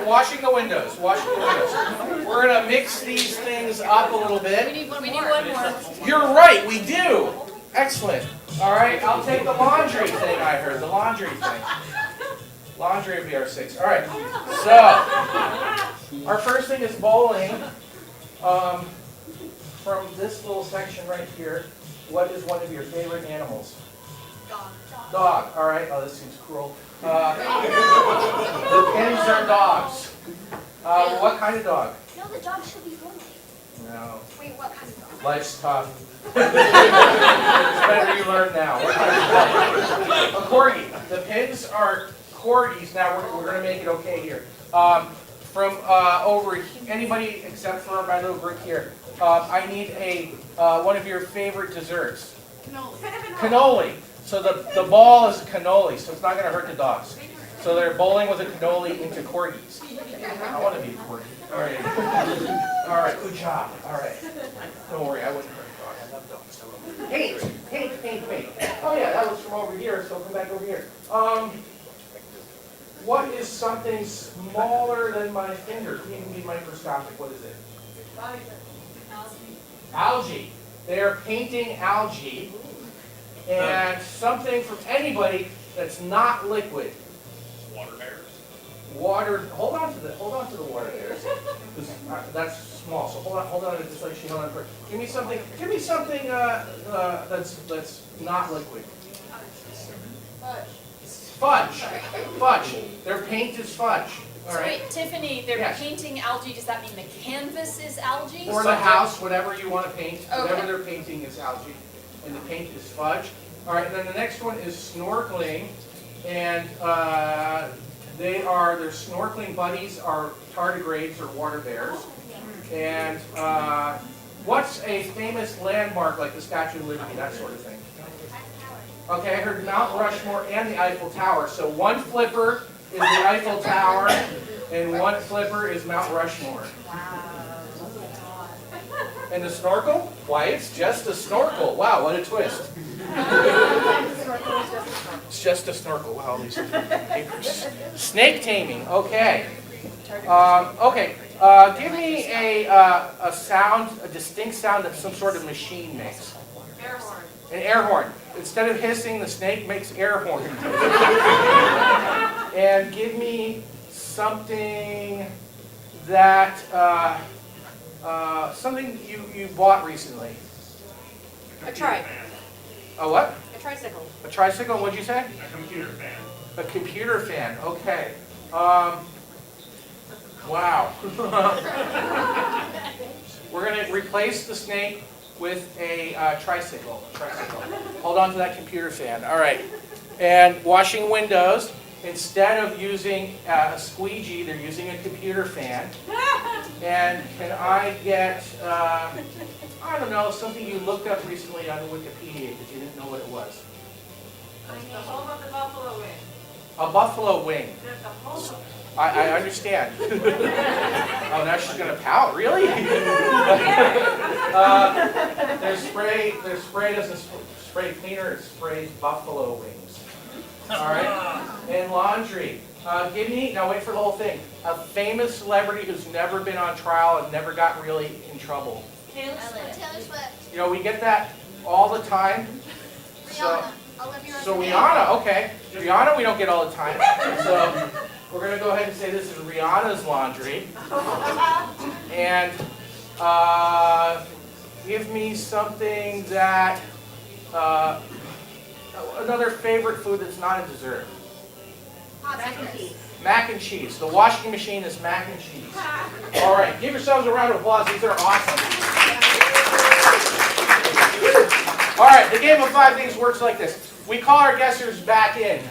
Washing the windows. Washing the windows. We're going to mix these things up a little bit. We need one more. You're right, we do. Excellent. All right, I'll take the laundry thing I heard. The laundry thing. Laundry would be our 6. All right. So, our first thing is bowling. From this little section right here, what is one of your favorite animals? Dog. All right. Oh, this seems cruel. The pins are dogs. What kind of dog? No, the dog should be friendly. No. Wait, what kind of dog? Life's tough. It's better you learn now. A corgi. The pins are corgis. Now we're going to make it okay here. From over anybody except for my little group here. I need one of your favorite desserts. Cannoli. So the ball is cannoli, so it's not going to hurt the dogs. So they're bowling with a cannoli into corgis. I want to be a corgi. All right. All right. Good job. All right. Don't worry, I wouldn't hurt a dog. I love dogs. Paint. Oh yeah, that was from over here. So come back over here. What is something smaller than my finger? It can be microscopic. What is it? Algae. They are painting algae. And something from anybody that's not liquid. Water bears. Hold on to the water bears. That's small. So hold on to this like she held on for. Give me something that's not liquid. Fudge. Their paint is fudge. All So right. wait, Tiffany, they're Yes. painting algae. Does that mean the canvas is algae? Or the house, whatever you want to paint. Whatever Okay. they're painting is algae. And the paint is fudge. All right, and then the next one is snorkeling. And their snorkeling buddies are tardigrades or water bears. And what's a famous landmark like the Statue of Liberty, that sort of thing? Okay, I heard Mount Rushmore and the Eiffel Tower. So one flipper is the Eiffel Tower, and one flipper is Mount Rushmore. And the snorkel? Why, it's just a snorkel. Wow, what a twist. It's just a snorkel. Wow, these papers. Snake taming. Okay. Okay. Give me a sound, a distinct sound that some sort of machine makes. Air horn. An air horn. Instead of hissing, the snake makes air horn. And give me something that something you bought recently. A tri. A what? A tricycle. A tricycle? What'd you say? A computer fan. A computer fan. Okay. Wow. We're going to replace the snake with a tricycle. Hold on to that computer fan. All right. And washing windows, instead of using a squeegee, they're using a computer fan. And can I get, I don't know, something you looked up recently on Wikipedia because you didn't know what it was? The home of the buffalo wing. A buffalo wing. There's a home. I understand. Oh, now she's going to pout. Really? Their spray doesn't spray cleaner, it sprays buffalo wings. All right? And laundry. Give me, now wait for the whole thing, a famous celebrity who's never been on trial and never got really in trouble. Taylor Swift. You know, we get that all the time. Rihanna. Olivia So Rodrigo. Rihanna, okay. Rihanna we don't get all the time. So we're going to go ahead and say this is Rihanna's laundry. And give me something that, another favorite food that's not a dessert. Mac and cheese. Mac and cheese. The washing machine is mac and cheese. All right, give yourselves a round of applause. These are awesome. All right, the game of 5 things works like this. We call our guessers back in.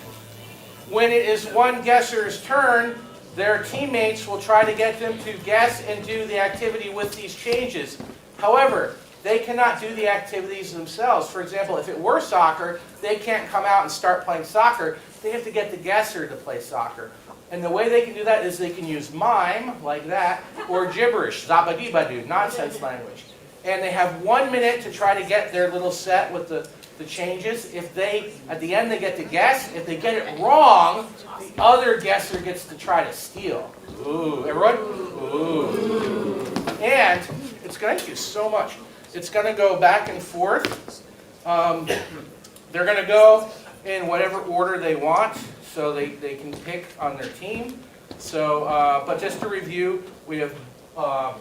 When it is one guesser's turn, their teammates will try to get them to guess and do the activity with these changes. However, they cannot do the activities themselves. For example, if it were soccer, they can't come out and start playing soccer. They have to get the guesser to play soccer. And the way they can do that is they can use mime, like that, or gibberish, zabadibadu, nonsense language. And they have 1 minute to try to get their little set with the changes. If they, at the end, they get to guess. If they get it wrong, the other guesser gets to try to steal. Ooh, everyone? Ooh. And it's going to do so much. It's going to go back and forth. They're going to go in whatever order they want, so they can pick on their team. So, but just to review, we have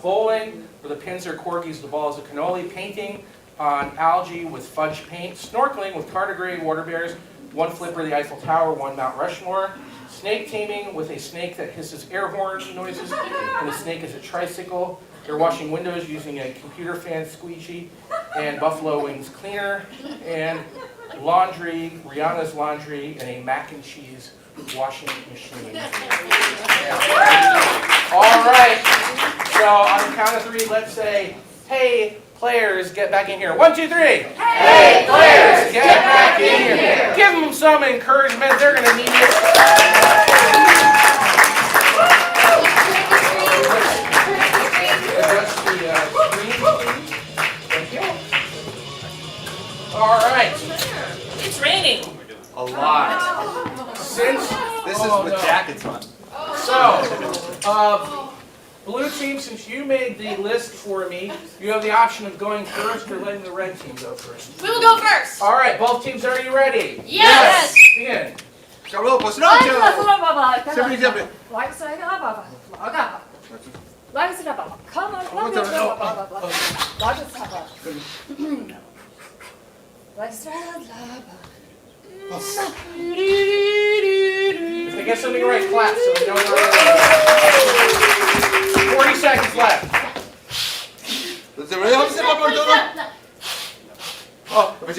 bowling, where the pins are corgis, the ball is a cannoli, painting on algae with fudge paint, snorkeling with tardigrade water bears, one flipper, the Eiffel Tower, one Mount Rushmore, snake taming with a snake that hisses air horn noises, and the snake is a tricycle. They're washing windows using a computer fan squeegee, and buffalo wings cleaner, and laundry, Rihanna's laundry, and a mac and cheese washing machine. All right, so on the count of 3, let's say, hey, players, get back in here. 1, 2, 3. Hey, players, get back in here. Give them some encouragement. They're going to need it. Adjust the screen, please. Thank you. All right. It's raining. A lot. Since This is with jackets on. So, blue team, since you made the list for me, you have the option of going first or letting the red team go first. We will go first. All right, both teams, are you ready? Yes. Begin. If they get something right, clap so we know they're right. 40 seconds left. Oh, 30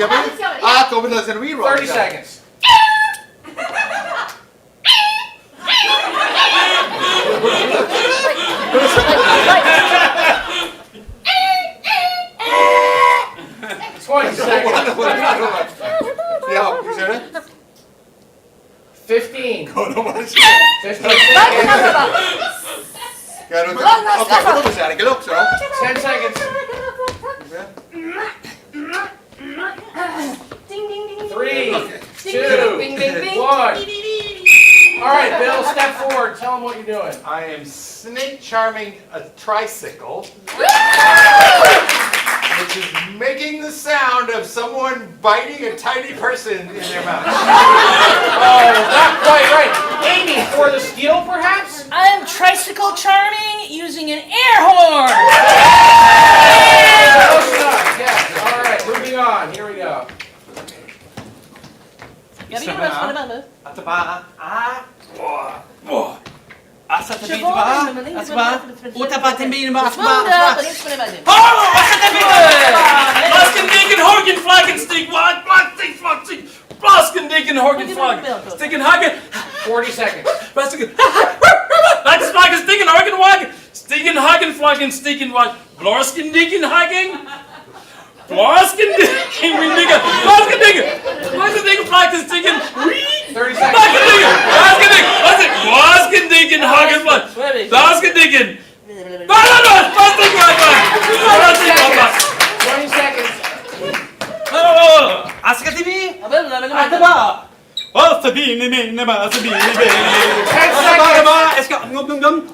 seconds. Ja, wie zijn het? 15. 15 seconds. Ja, dat is ook zo. 10 seconds. 2, Bing, bing, bing. 1. All right, Bill, step forward. Tell them what you're doing. I am snake charming a tricycle, which is making the sound of someone biting a tiny person in their mouth. Oh, not quite right. Amy, for the steal, perhaps? I'm tricycle charming using an air horn. Close enough. Yes. All right, moving on. Here we go. Blasken, Dinken, Horgen, Flaggen, Stick, Wag, Blasken, Flaggen, Blasken, Dinken, Horgen, Flaggen, Sticken, Hagen, 40 seconds. Blasken, Flaggen, Flaggen, Sticken, Horgen, Wag, Sticken, Hagen, Flaggen, Sticken, Wag, Blasken, Dinken, Hagen, Blasken, Dinken, Dinken, Blasken, Dinken, Blasken, Dinken, Flaggen, Sticken, 30 seconds. Blasken, Dinken, Blasken, Dinken, Blasken, Dinken, Hagen, Blasken, Dinken, Blasken, Dinken, 20 seconds.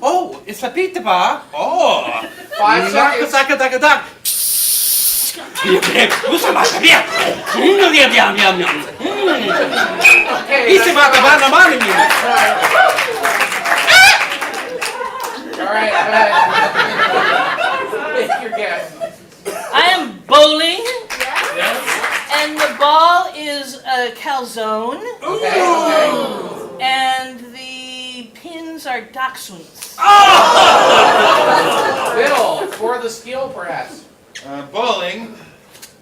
Oh, it's a pizza bar. Oh. 5 seconds. Okay. All right, go ahead. Make your guess. I am bowling, and the ball is a calzone, Okay. and the pins are dachshunds. Bill, for the steal, perhaps. Bowling,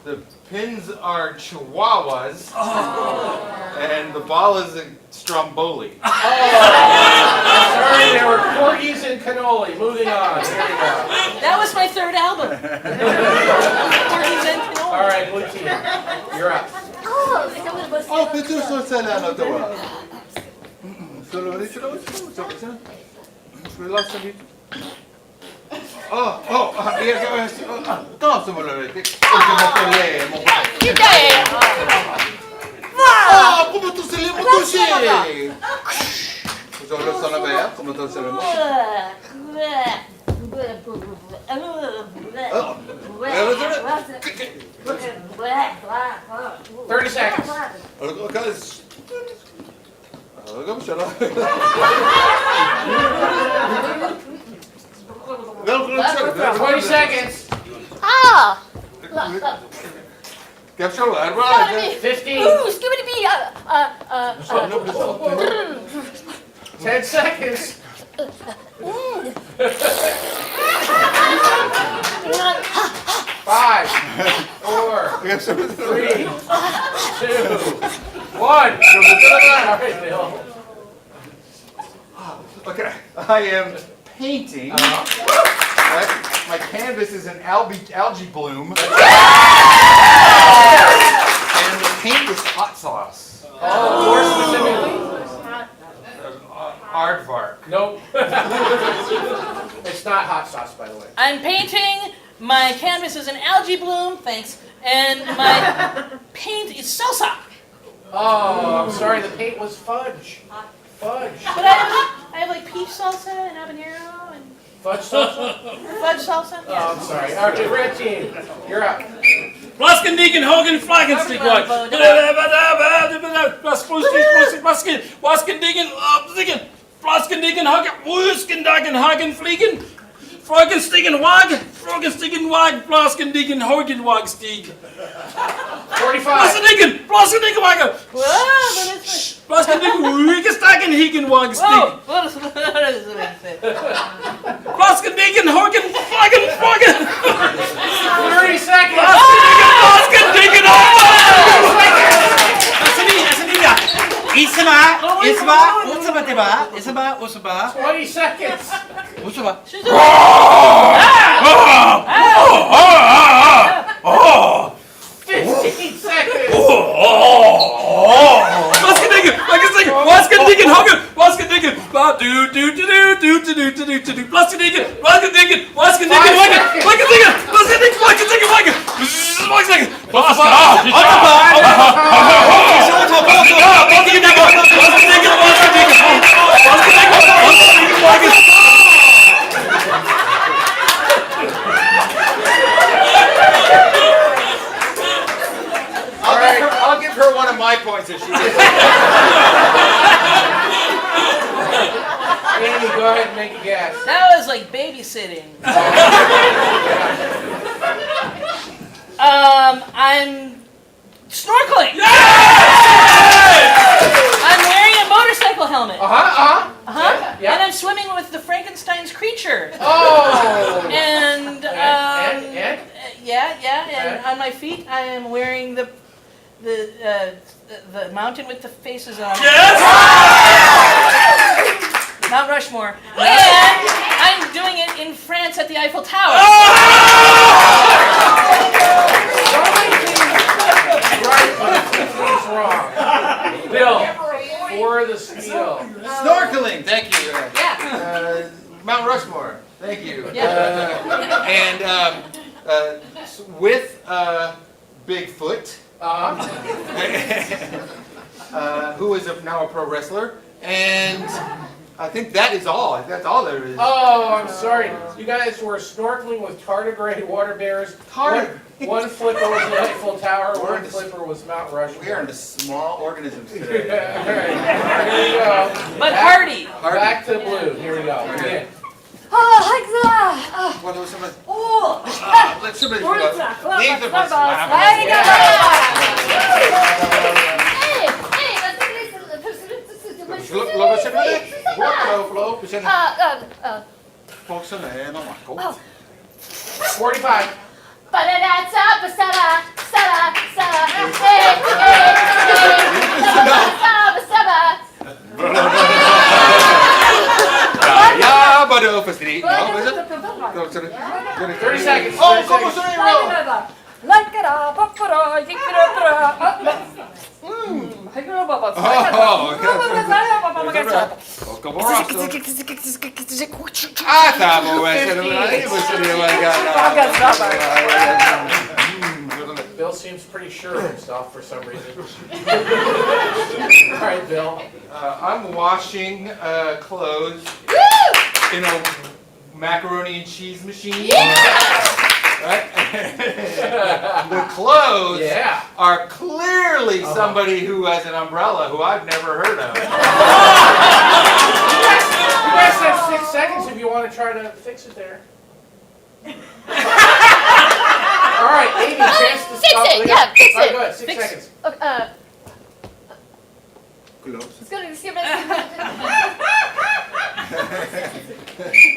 the pins are chihuahuas, and the ball is a stromboli. Sorry, there were corgis and cannoli. Moving on. Here we go. That was my third album. All right, blue team, you're up. Come tu sei le Cosa sono bene? Come tu sei le 30 seconds. 20 seconds. Ah! 15. Ooh, skibbity-bee! 10 seconds. 5, 4, 3, 2, 1. All right, Bill. Okay, I am painting. My canvas is an algae bloom. And the paint is hot sauce. More specifically? Aardvark. Nope. It's not hot sauce, by the way. I'm painting. My canvas is an algae bloom, thanks, and my paint is salsa. Oh, I'm sorry, the paint was fudge. Fudge. But I have like peach salsa and habanero and Fudge salsa? fudge salsa. Oh, I'm sorry. All right, red team, you're up. Blasken, Dinken, Hogan, Flaggen, Stick, Wag, Blasken, Dinken, Sticken, Blasken, Dinken, Hagen, Wusken, Dagen, Hagen, Fliegen, Freugen, Sticken, Wag, Freugen, Sticken, Wag, Blasken, Dinken, Hogan, Wag, Stieg. 45. Blasken, Dinken, Wag, Blasken, Dinken, Wiggen, Stacken, Higen, Wag, Stieg. Blasken, Dinken, Hogan, Flaggen, Flaggen. 30 seconds. Blasken, Dinken, Isma. 20 seconds. 15 seconds. Blasken, Dinken, Hogan, Blasken, Dinken, Blasken, Dinken, Blasken, Dinken, Blasken, Dinken, Blasken, Dinken, points if she gets Amy, go ahead and make a guess. That was like babysitting. I'm snorkeling. I'm wearing a motorcycle helmet. Yeah. And I'm swimming with the Frankenstein's creature. Oh! And And? yeah. And on my feet, I am wearing the mountain with the faces on it. Yes! Mount Rushmore. And I'm doing it in France at the Eiffel Tower. Right, but a few things wrong. Bill, for the steal. Snorkeling, thank you. Yeah. Mount Rushmore, thank you. Yeah. And with Bigfoot, who is now a pro wrestler, and I think that is all. That's all there is. Oh, I'm sorry. You guys were snorkeling with tardigrade water bears. One flipper was the Eiffel Tower, one flipper was Mount Rushmore. We are into small organisms today. All right. Here we go. But hardy. Back to blue. Here we go. Again. Well, there was somebody. Let's somebody leave the bus laugh. Flo. 45. No, is it? 30 seconds. Oh, como soy Bill seems pretty sure of himself for some reason. All right, Bill. I'm washing clothes in a macaroni and cheese machine. Right? The clothes are clearly somebody who has an umbrella who I've never heard of. You guys have 6 seconds if you want to try to fix it there. All right, Amy, chance to Fix stop. it, yeah, fix All right, it. go ahead, 6 seconds.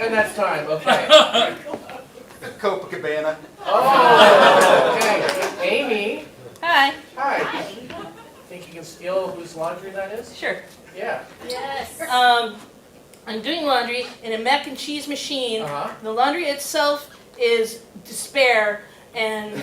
And that's time, okay. Copacabana. Oh, okay. Amy. Hi. Hi. Think you can steal whose laundry that is? Sure. Yeah. Yes. I'm doing laundry in a mac and cheese machine. The laundry itself is despair, and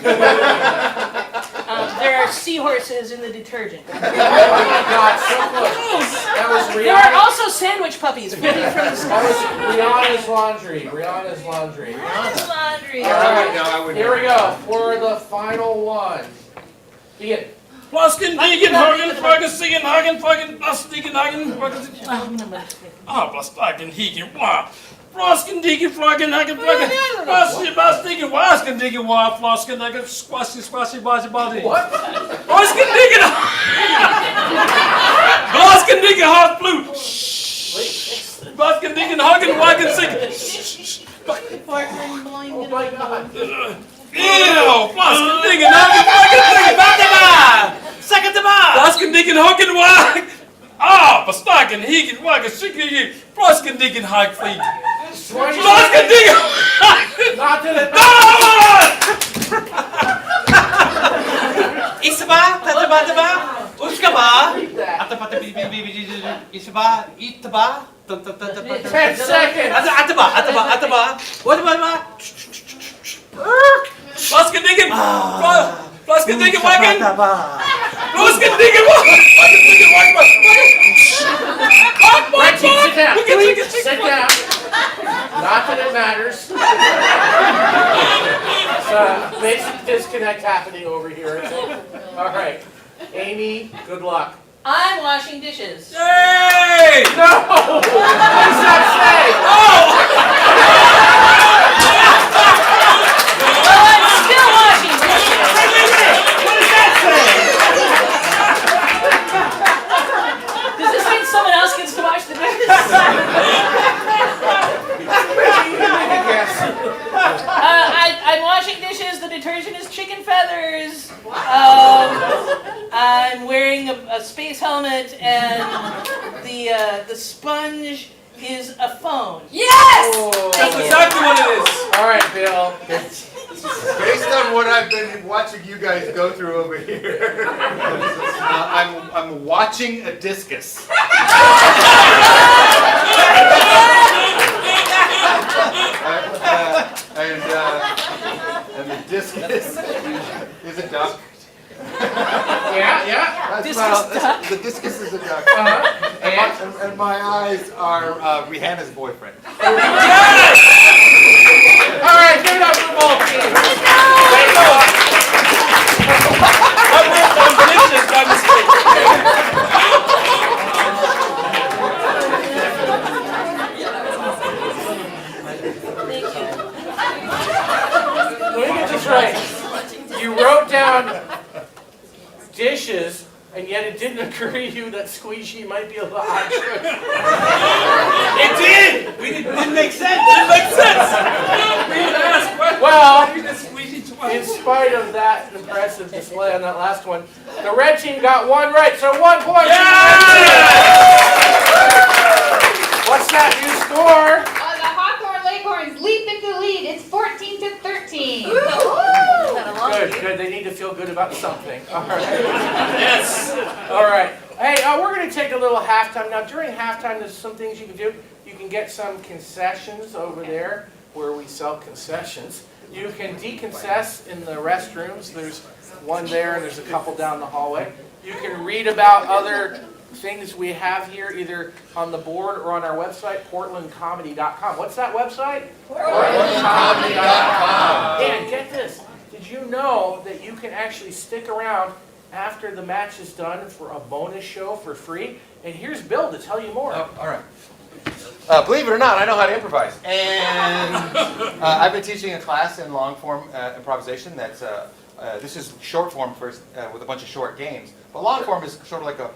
there are seahorses in the detergent. Oh my God, so close. That was Rihanna. There are also sandwich puppies feeding from the sky. That was Rihanna's laundry. Rihanna's laundry. Rihanna's laundry. All right, here we go for the final one. Begin. Plaskin, Deacon, Hagen, Fucking, Siegen, Hagen, Fucking, Plaskin, Hagen, Fucking. Plaskin, Hegan, Wah. Plaskin, Deacon, Fucking, Hagen, Fucking. Plaskin, Waskin, Deacon, Wah, Plaskin, Hagen, Squashy, Body, Body. What? Plaskin, Deacon. Plaskin, Deacon, Hot Blue. Plaskin, Deacon, Hagen, Wagon, Siegen. Oh my God. Ew! Plaskin, Deacon, Hagen, Fucking, Siegen. Second to bar! Plaskin, Deacon, Hagen, Wag. Plaskin, Hegan, Wagon, Siegen, Plaskin, Deacon, Hag, Fleet. Plaskin, Deacon. Not to the. Isaba, Tataba, Uskaba, Atapata, Isaba, Itaba, 10 seconds. Ataba, what about Plaskin, Deacon, Plaskin, Deacon, Wagon. Plaskin, Deacon, Reggie, sit down. Sit down. Not that it matters. It's a basic disconnect happening over here. All right. Amy, good luck. I'm washing dishes. Yay! No! What does that say? Well, I'm still washing dishes. What does that say? space helmet, and the sponge is a phone. Yes! That's exactly what it is. All right, Bill. Based on what I've been watching you guys go through over here, I'm watching a discus. And the discus is a duck. Yeah. The discus is a duck. Uh-huh. And my eyes are Rihanna's boyfriend. All right, give it up for both teams. There you go. I wrote down dishes by mistake. Let me get this right. You wrote down dishes, and yet it didn't occur to you that squeegee might be a lot. It did! It didn't make sense. It didn't make sense. We didn't ask questions. Well, We just squeezed twice. in spite of that impressive display on that last one, the red team got one right, so 1 point. What's that new score? The Hawthorne Leghorns leap into the lead. It's 14-13. Good. They need to feel good about something. All right. Yes. All right. Hey, we're going to take a little halftime. Now, during halftime, there's some things you can do. You can get some concessions over there where we sell concessions. You can deconcess in the restrooms. There's one there, and there's a couple down the hallway. You can read about other things we have here, either on the board or on our website, portlandcomedy.com. What's that website? portlandcomedy.com. And get this. Did you know that you can actually stick around after the match is done for a bonus show for free? And here's Bill to tell you more. Oh, all right. Believe it or not, I know how to improvise. And I've been teaching a class in long-form improvisation. That's this is short form first with a bunch of short games. But long form is sort of like a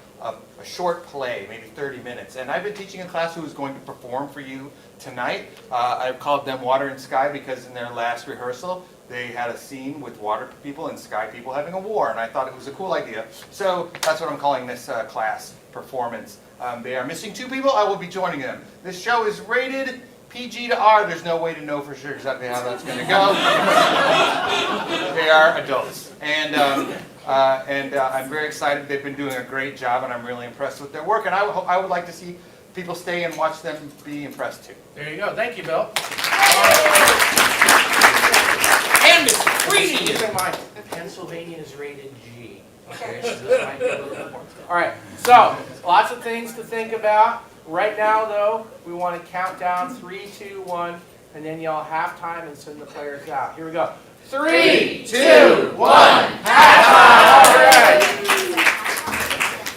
short play, maybe 30 minutes. And I've been teaching a class who is going to perform for you tonight. I've called them Water and Sky because in their last rehearsal, they had a scene with water people and sky people having a war, and I thought it was a cool idea. So that's what I'm calling this class performance. They are missing 2 people. I will be joining them. This show is rated PG to R. There's no way to know for sure exactly how that's going to go. They are adults, and I'm very excited. They've been doing a great job, and I'm really impressed with their work. And I would like to see people stay and watch them be impressed too. There you go. Thank you, Bill. And it's free. Keep in mind, Pennsylvania is rated G. Okay, so this might be a little bit more. All right, so lots of things to think about. Right now, though, we want to count down 3, 2, 1, and then y'all have time and send the players out. Here we go. 3, 2, 1, halftime!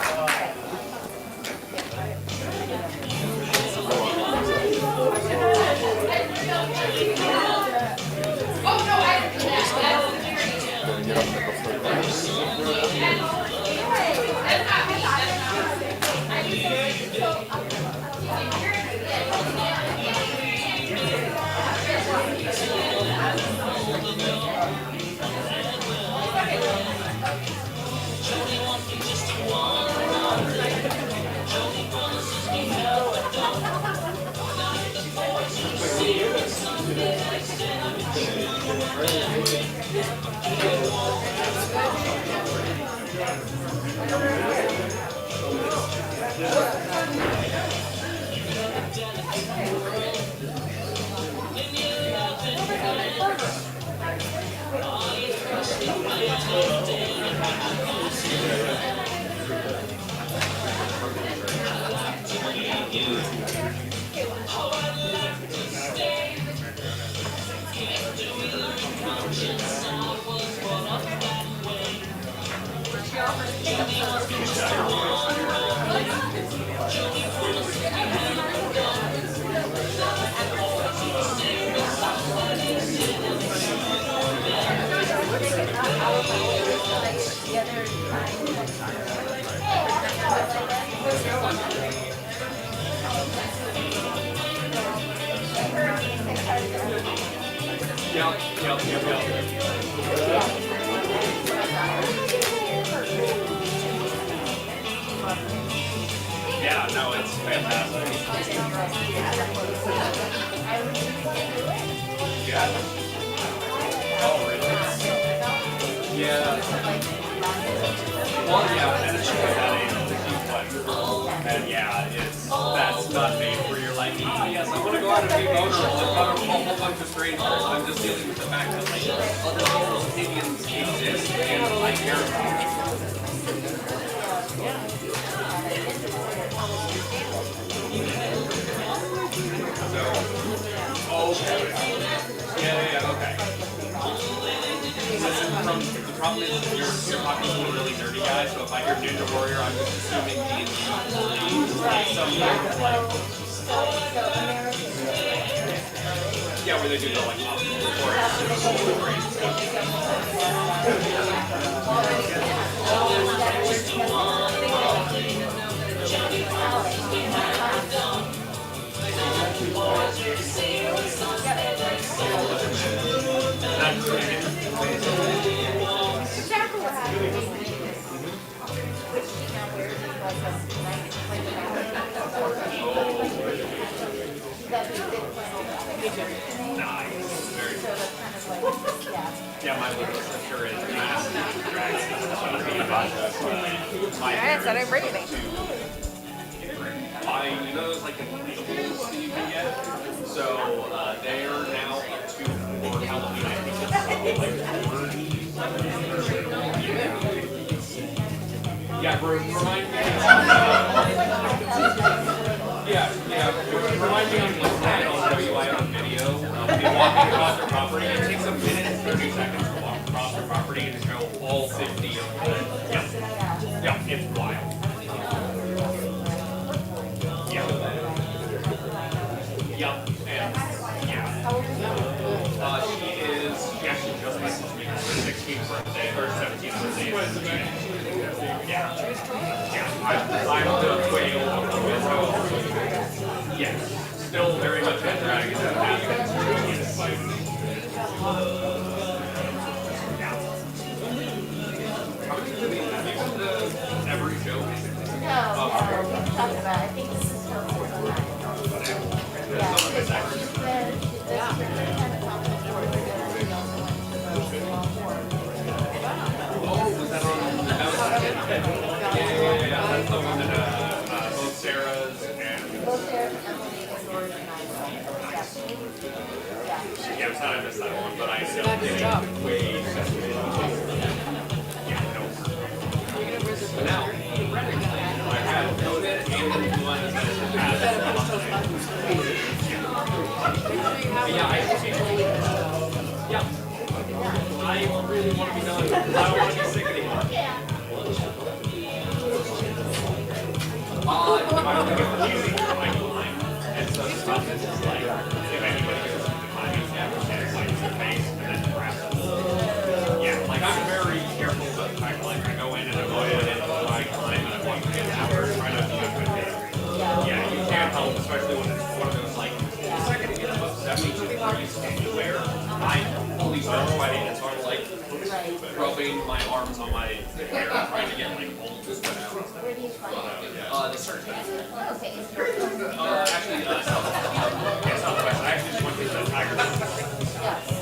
All right. Yeah, no, it's fantastic. Yeah. Oh, really? Yeah. Well, yeah, and it's just that it's a huge pleasure. And yeah, that's not made where you're like, ah, yes, I want to go out and be vulnerable in front of a whole bunch of strangers. I'm just dealing with the fact that like other people's opinions exist and I care about it. So, okay. Yeah, okay. The problem is you're talking to a really nerdy guy, so if I hear Ninja Warrior, I'm just assuming D&D is like some like, yeah, where they do the like yeah, my little sister is massive dragon. Alright, so I'm ready. You know those like inflatables that you can get? So they are now up to for Halloween. I think it's like 30. Yeah, remind me. Yeah. Remind me on what side I'll show you. I have a video of me walking across their property. It takes a minute and 30 seconds to walk across their property and show all 50 of them. Yeah, it's wild. Yep, and yeah. She actually just messaged me her 16th birthday, or 17th birthday. Yeah, I'm the whale of the window. Yes, still very much a dragon. Have you been to every show? No, talking about, I think this is still Yeah, that's the one that both Sarah's and yeah, I'm sorry I missed that one, but I still did way now, I had noted and one that yeah, I really want to be done. I don't want to be sick anymore. I'm going to get the music from my line, and so the stuff is just like, if anybody goes up to my music, it's like their face, and then perhaps yeah, like I'm very careful about the fact like I go in and I go in and I climb and I walk in an hour trying to be a good day. Yeah, you can't help, especially when it's one of those like, the second it gets above 72 degrees anywhere, I'm fully sweating, and so I'm like rubbing my arms on my hair, trying to get like cold to sweat out. Where do you find it? The search. Okay. Actually, Southwest. I actually just went to the Tiger.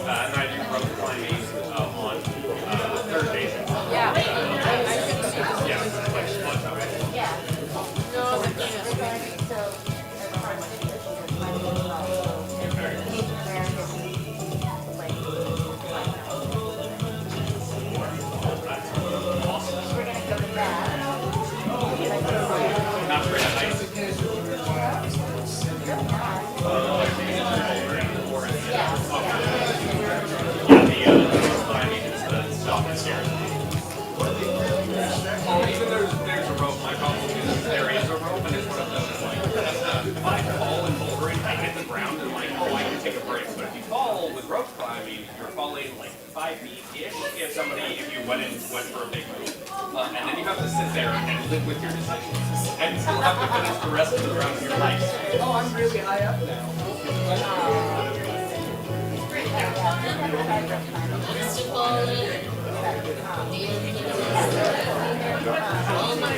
And I do rope climbing on Thursdays. Yeah. Yeah. We're gonna go to that. Not very nice. Even there's a rope. My problem is there is a rope, and it's one of those like if I fall and bouldering, I hit the ground and like I can take a break. But if you fall with rope climbing, you're falling like 5 feet ish. If you went for a big move, and then you have to sit there and live with your decisions, and still have to finish the rest of the round of your life. Oh, I'm really high up now. All my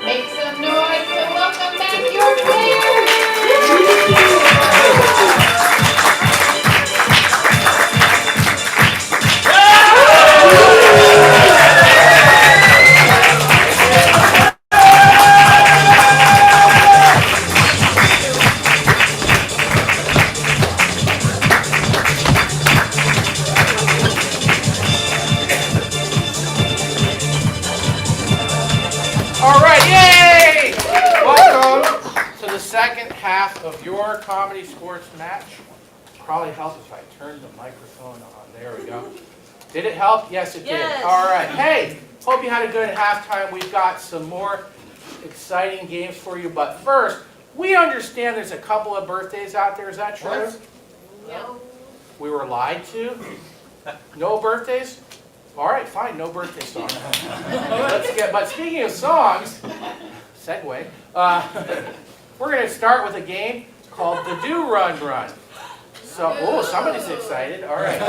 Make some noise to welcome back your players. All right, yay! Welcome to the second half of your Comedy Sports match. Probably helps if I turn the microphone on. There we go. Did it help? Yes, it did. Yes. All right. Hey, hope you had a good halftime. We've got some more exciting games for you. But first, we understand there's a couple of birthdays out there. Is that true? No. We were lied to? No birthdays? All right, fine, no birthday song. But speaking of songs, segue, we're going to start with a game called the Do Run Run. So, oh, somebody's excited. All right.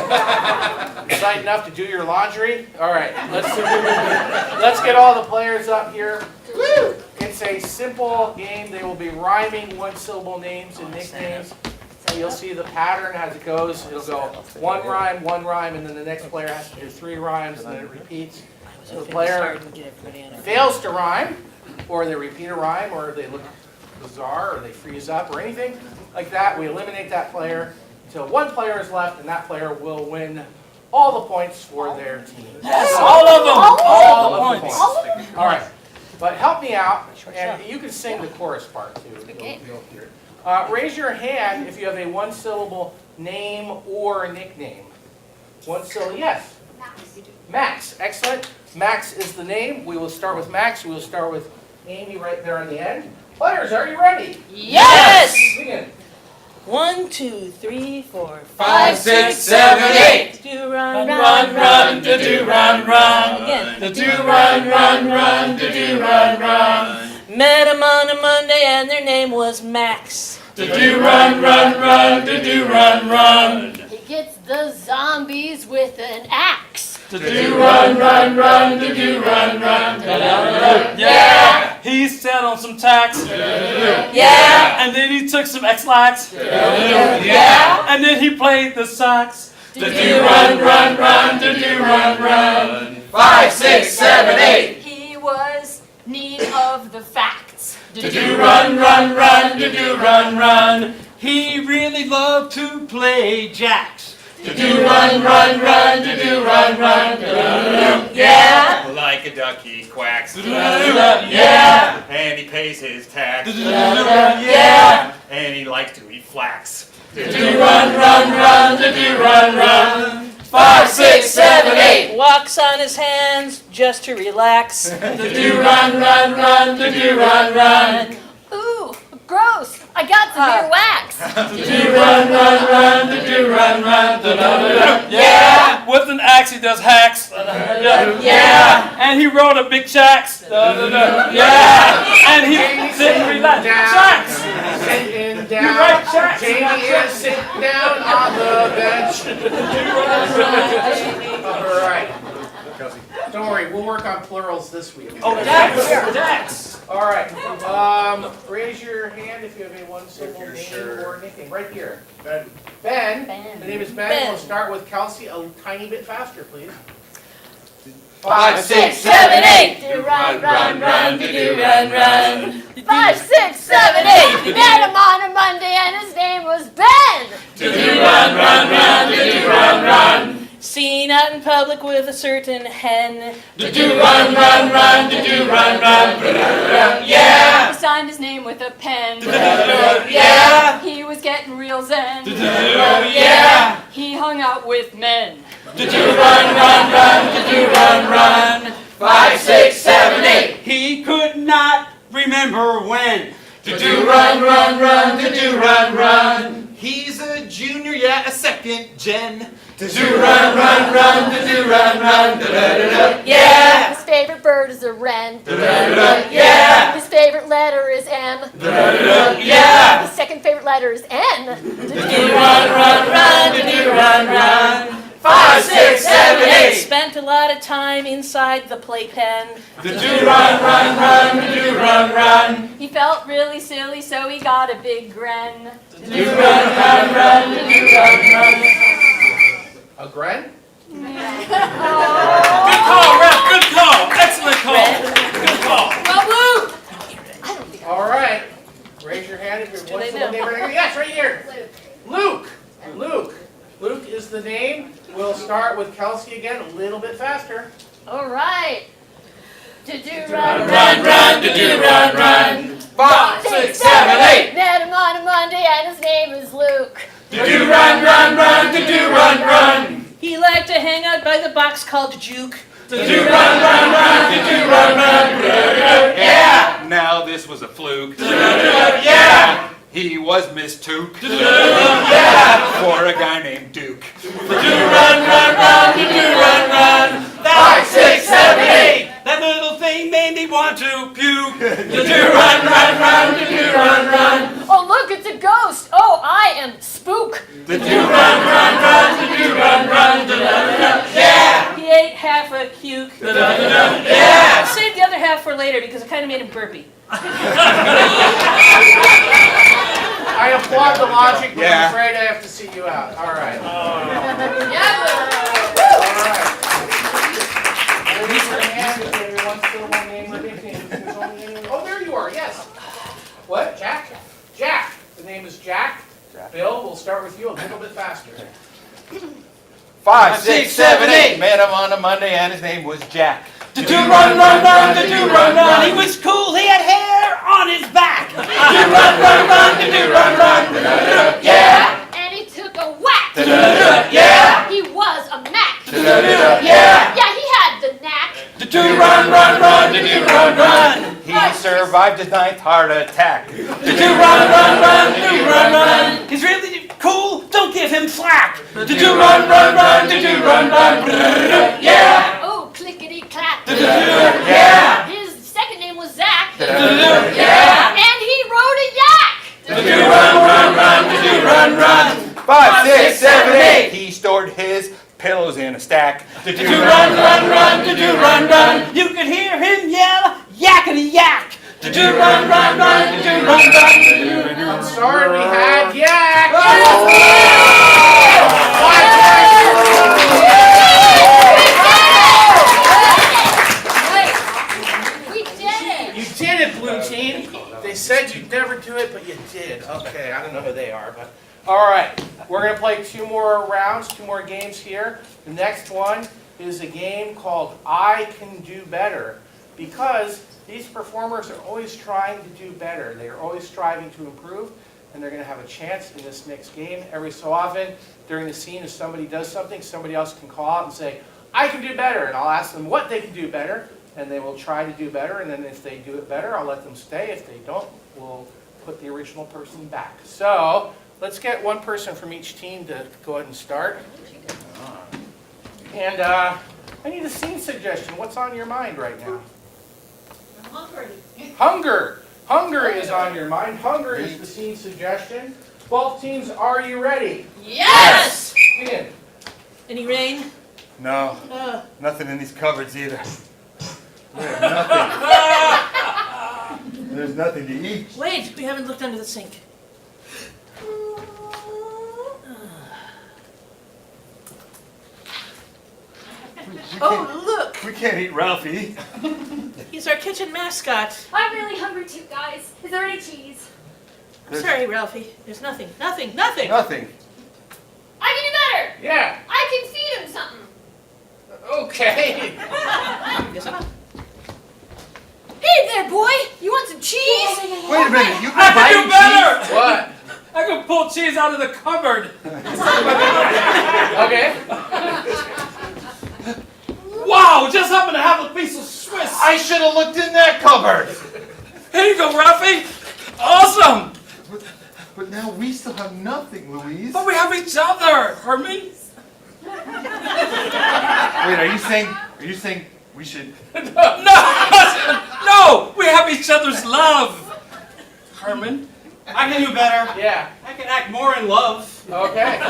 Excited enough to do your laundry? All right, let's get all the players up here. Woo! It's a simple game. They will be rhyming one-syllable names and nicknames. You'll see the pattern as it goes. It'll go one rhyme, and then the next player has to do 3 rhymes, and then it repeats. So the player fails to rhyme, or they repeat a rhyme, or they look bizarre, or they freeze up, or anything like that. We eliminate that player until one player is left, and that player will win all the points for their team. Yes, all of them. All of the points. All right. But help me out, and you can sing the chorus part, too. You'll hear it. Raise your hand if you have a one-syllable name or nickname. One syllable, yes. Max, excellent. Max is the name. We will start with Max. We will start with Amy right there on the end. Players, are you ready? Yes! Begin. 1, 2, 3, 4, 5, 6, 7, 8. Do run, Run, run, do do run, run. Again. Do do run, run, run, do do run, run. Met 'em on a Monday and their name was Max. Do do run, run, run, do do run, run. He gets the zombies with an axe. Do do run, run, run, do do run, run. Yeah, he sat on some tacks. Yeah. And then he took some X-Lax. Yeah. And then he played the sax. Do Do run, run, run, do do run, run. 5, 6, 7, 8. He was need of the facts. Do do run, run, run, do do run, run. He really loved to play jacks. Do do run, run, run, do do run, run. Yeah. Like a duck, he quacks. Yeah. And he pays his tax. Yeah. And he likes to eat flax. Do run, run, run, do do run, run. 5, 6, 7, 8. Walks on his hands just to relax. Do do run, run, run, do do run, run. Ooh, gross. I got some earwax. Do do run, run, run, do do run, run. Yeah. With an axe he does hacks. Yeah. And he wrote a big shacks. Yeah. And he didn't relax. Shacks. Sitting You right, down. Jack? Jamie is sitting down on the bench. All right. Don't worry, we'll work on plurals this week. Oh, Dax. All right. Raise your hand if you have a one-syllable name or nickname. Right here. Ben. Ben. The name is Ben. Ben. We'll start with Kelsey a tiny bit faster, please. 5, 6, 7, 8. Do run, run, run, do do run, run. 5, 6, 7, 8. Met him on a Monday and his name was Ben. Do do run, run, run, do do run, run. Seen out in public with a certain hen. Do do run, run, run, do do run, run. Yeah. He signed his name with a pen. Yeah. He was getting real zen. Yeah. He hung out with men. Do do run, run, run, do do run, run. 5, 6, 7, 8. He could not remember when. Do do run, run, run, do do run, run. He's a junior, yeah, a second gen. Do do run, run, run, do do run, run. Yeah. His favorite bird is a wren. Yeah. His favorite letter is M. Yeah. His second favorite letter is N. Do run, run, run, do do run, run. 5, 6, 7, 8. Spent a lot of time inside the playpen. Do run, run, run, do do run, run. He felt really silly, so he got a big grin. Do run, run, run, do do run, run. A Gren? Good call, Ralph. Good call. Excellent call. Good call. Well, Luke! All right. Raise your hand if you're one-syllable name or nickname. Yes, right here. Luke. Luke. Luke is the name. We'll start with Kelsey again, a little bit faster. All right. Do run, Run, run, run, do do run, run. 5, 6, 7, 8. Met him on a Monday and his name is Luke. Do do run, run, run, do do run, run. He liked to hang out by the box called Juke. Do run, run, run, do do run, run. Yeah. Now this was a fluke. Yeah. He was mistook Yeah. for a guy named Duke. Do run, run, run, do do run, run. 5, 6, 7, 8. That little thing made me want to puke. Do run, run, run, do do run, run. Oh, look, it's a ghost. Oh, I am Spook. Do run, run, run, do do run, run. Yeah. He ate half a cuke. Yeah. I'll save the other half for later because it kind of made him burpy. I applaud the logic, but Yeah. I'm afraid I have to see you out. All right. Yeah. All right. Raise your hand if you have your one-syllable name or nickname. Oh, there you are. Yes. What? Jack? Jack. The name is Jack. Bill, we'll start with you a little bit faster. 5, 6, 7, 8. Met him on a Monday and his name was Jack. Do run, run, run, do run, run. He was cool. He had hair on his back. Do run, run, run, do run, run. Yeah. And he took a whack. Yeah. He was a Mac. Yeah. Yeah, he had the knack. Do run, run, run, do run, run. He survived his 9th heart attack. Do run, run, run, do run, run. He's really cool. Don't give him slack. Do run, run, run, do run, run. Yeah. Oh, clickety clack. Yeah. His second name was Zach. Yeah. And he rode a yak. Do run, run, run, do run, run. 5, 6, 7, 8. He stored his pillows in a stack. Do run, run, run, do run, run. You could hear him yell, yakety yak. Do run, run, run, do run, run. I'm sorry, we had yak. We did it. You did it, Blue Team. They said you'd never do it, but you did. Okay, I don't know who they are, but all right. We're going to play 2 more rounds, 2 more games here. The next one is a game called I Can Do Better, because these performers are always trying to do better. They are always striving to improve, and they're going to have a chance in this next game. Every so often during the scene, if somebody does something, somebody else can call out and say, I can do better, and I'll ask them what they can do better, and they will try to do better, and then if they do it better, I'll let them stay. If they don't, we'll put the original person back. So let's get one person from each team to go ahead and start. And I need a scene suggestion. What's on your mind right now? Hunger. Hunger is on your mind. Hunger is the scene suggestion. Both teams, are you ready? Yes! Begin. Any rain? No, nothing in these cupboards either. We have nothing. There's nothing to eat. Wait, we haven't looked under the sink. Oh, look! We can't eat Ralphie. He's our kitchen mascot. I'm really hungry too, guys. Is there any cheese? I'm sorry, Ralphie. There's nothing. Nothing. Nothing. Nothing. I can do better. Yeah. I can feed him something. Okay. Yes, I Hey there, boy. You want some cheese? Wait a minute. You I can buy can do better. What? I can pull cheese out of the cupboard. Okay. Wow, just happened to have a piece of Swiss. I should have looked in that cupboard. Here you go, Ralphie. Awesome. But now we still have nothing, Louise. But we have each other, Herman. Wait, are you saying we should? No, we have each other's love. Herman. I can do better. Yeah. I can act more in love. Okay.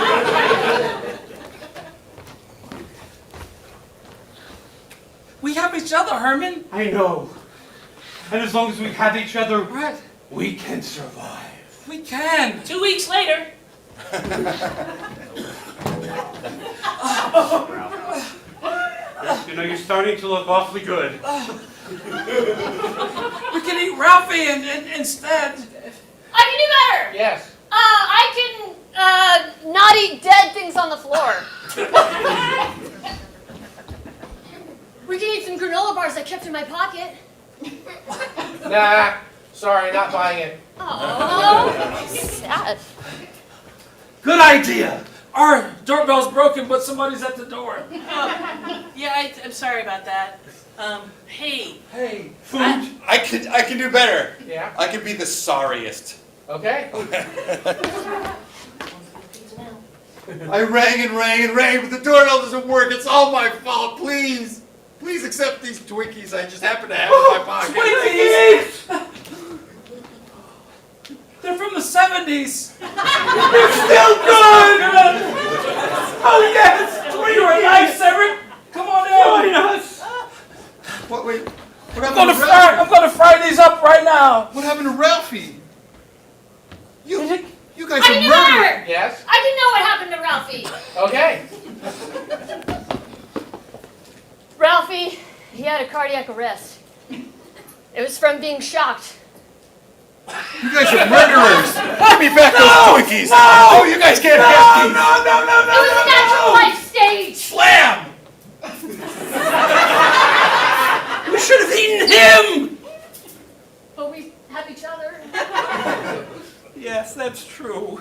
We have each other, Herman. I know. And as long as we have each other, Right. we can survive. We can. 2 weeks later. You know, you're starting to look awfully good. We can eat Ralphie instead. I can do better. Yes. I can not eat dead things on the floor. We can eat some granola bars I kept in my pocket. Nah. Sorry, not buying it. Oh, sad. Good idea. Our doorbell's broken, but somebody's at the door. Yeah, I'm sorry about that. Hey. Hey. Food. I can do better. Yeah. I can be the sorriest. Okay. I rang and rang and rang, but the doorbell doesn't work. It's all my fault. Please. Please accept these Twinkies I just happen to have in my pocket. Twinkies! They're from the 70s. They're still good! Oh, yes! You're a lifesaver. Come on in. Join us. What? Wait. What I'm happened to Ralphie? gonna fry these up right now. What happened to Ralphie? You guys I are can do murderers. better. Yes. I can know what happened to Ralphie. Okay. Ralphie, he had a cardiac arrest. It was from being shocked. You guys are murderers. Give me back those Twinkies. No! Oh, you guys can't have these. No! It was a natural life stage. Slam! We should have eaten him! But we have each other. Yes, that's true.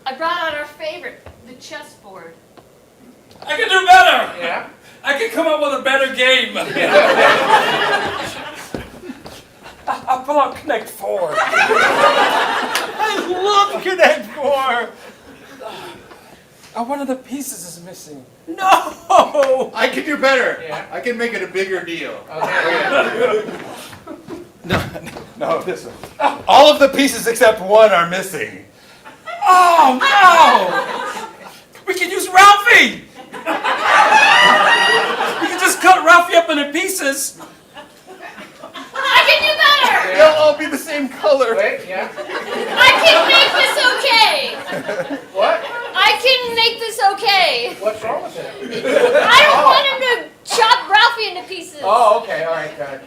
I brought out our favorite, the chessboard. I can do better! Yeah. I can come up with a better game. pull out Connect 4. I love Connect 4. One of the pieces is missing. No! I can do better. Yeah. I can make it a bigger deal. Okay. No, this one. All of the pieces except one are missing. Oh, no! We can use Ralphie! We can just cut Ralphie up into pieces. I can do better! They'll all be the same color. Wait, yeah. I can make this okay! What? I can make this okay! What's wrong with it? I don't want him to chop Ralphie into pieces! Oh, okay, all right, got it.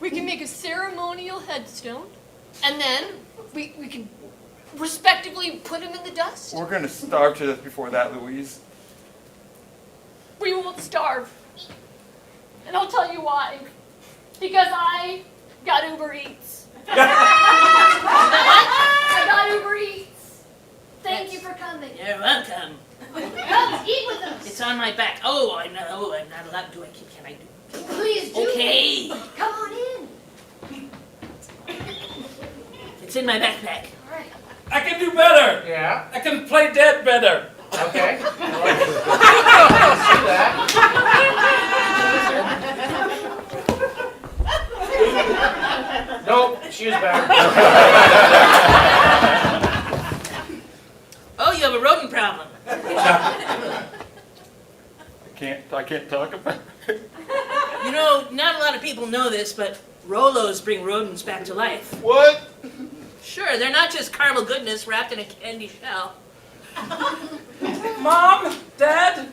We can make a ceremonial headstone, and then we can respectively put him in the dust. We're going to starve to death before that, Louise. We won't starve. And I'll tell you why. Because I got Uber Eats. I got Uber Eats. Thank you for coming. You're welcome. Come, eat with us! It's on my back. Oh, I'm not allowed to. Can I do? Please do. Okay. Come on in. It's in my backpack. All right. I can do better. Yeah, I can play dead better. okay. I see that. Nope, she was better. Oh, you have a rodent problem. I can't talk about it. You know, not a lot of people know this, but Rolos bring rodents back to life. What? Sure, they're not just caramel goodness wrapped in a candy shell. Mom, Dad,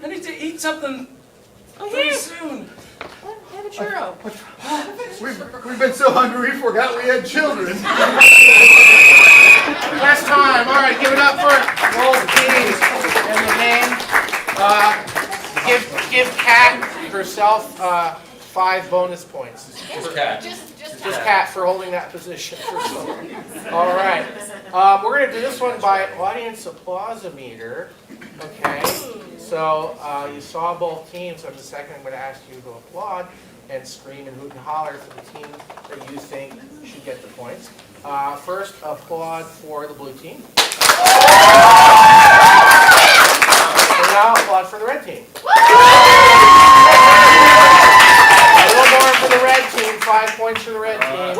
I need to eat something pretty here. soon. Have a churro. We've been so hungry we forgot we had children. Last time, all right, give it up for both teams and the game. Give Kat herself 5 bonus points. Just cat. Just Kat for holding that position for so long. All right. We're going to do this one by audience applause-o-meter. Okay. So you saw both teams. In a second, I'm going to ask you to applaud and scream and hoot and holler for the team that you think should get the points. First, applaud for the blue team. And now applaud for the red team. A little more for the red team. 5 points for the red team.